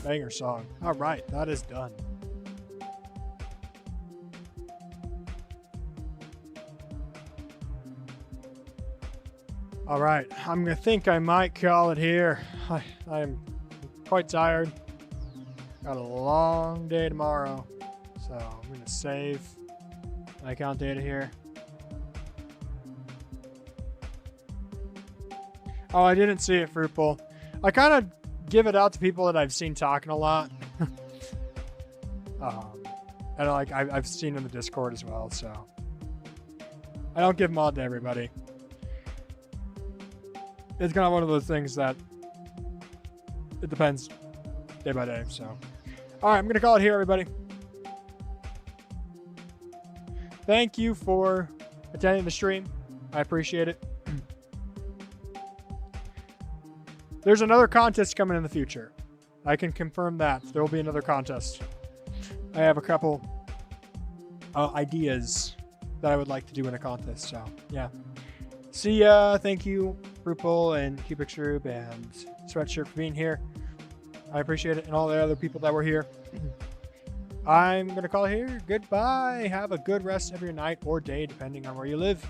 Banger song. Alright, that is done. Alright, I'm gonna think I might call it here. I'm quite tired. Got a long day tomorrow. So I'm gonna save my account data here. Oh, I didn't see it, Fruitful. I kind of give it out to people that I've seen talking a lot. And like I've seen in the Discord as well, so I don't give them all to everybody. It's kind of one of those things that it depends day by day. So, all right, I'm gonna call it here, everybody. Thank you for attending the stream. I appreciate it. There's another contest coming in the future. I can confirm that. There will be another contest. I have a couple ideas that I would like to do in a contest. So, yeah. See ya. Thank you, Rupal and Cubic Shroob and Sweatshirt for being here. I appreciate it. And all the other people that were here. I'm going to call it here. Goodbye. Have a good rest of your night or day, depending on where you live.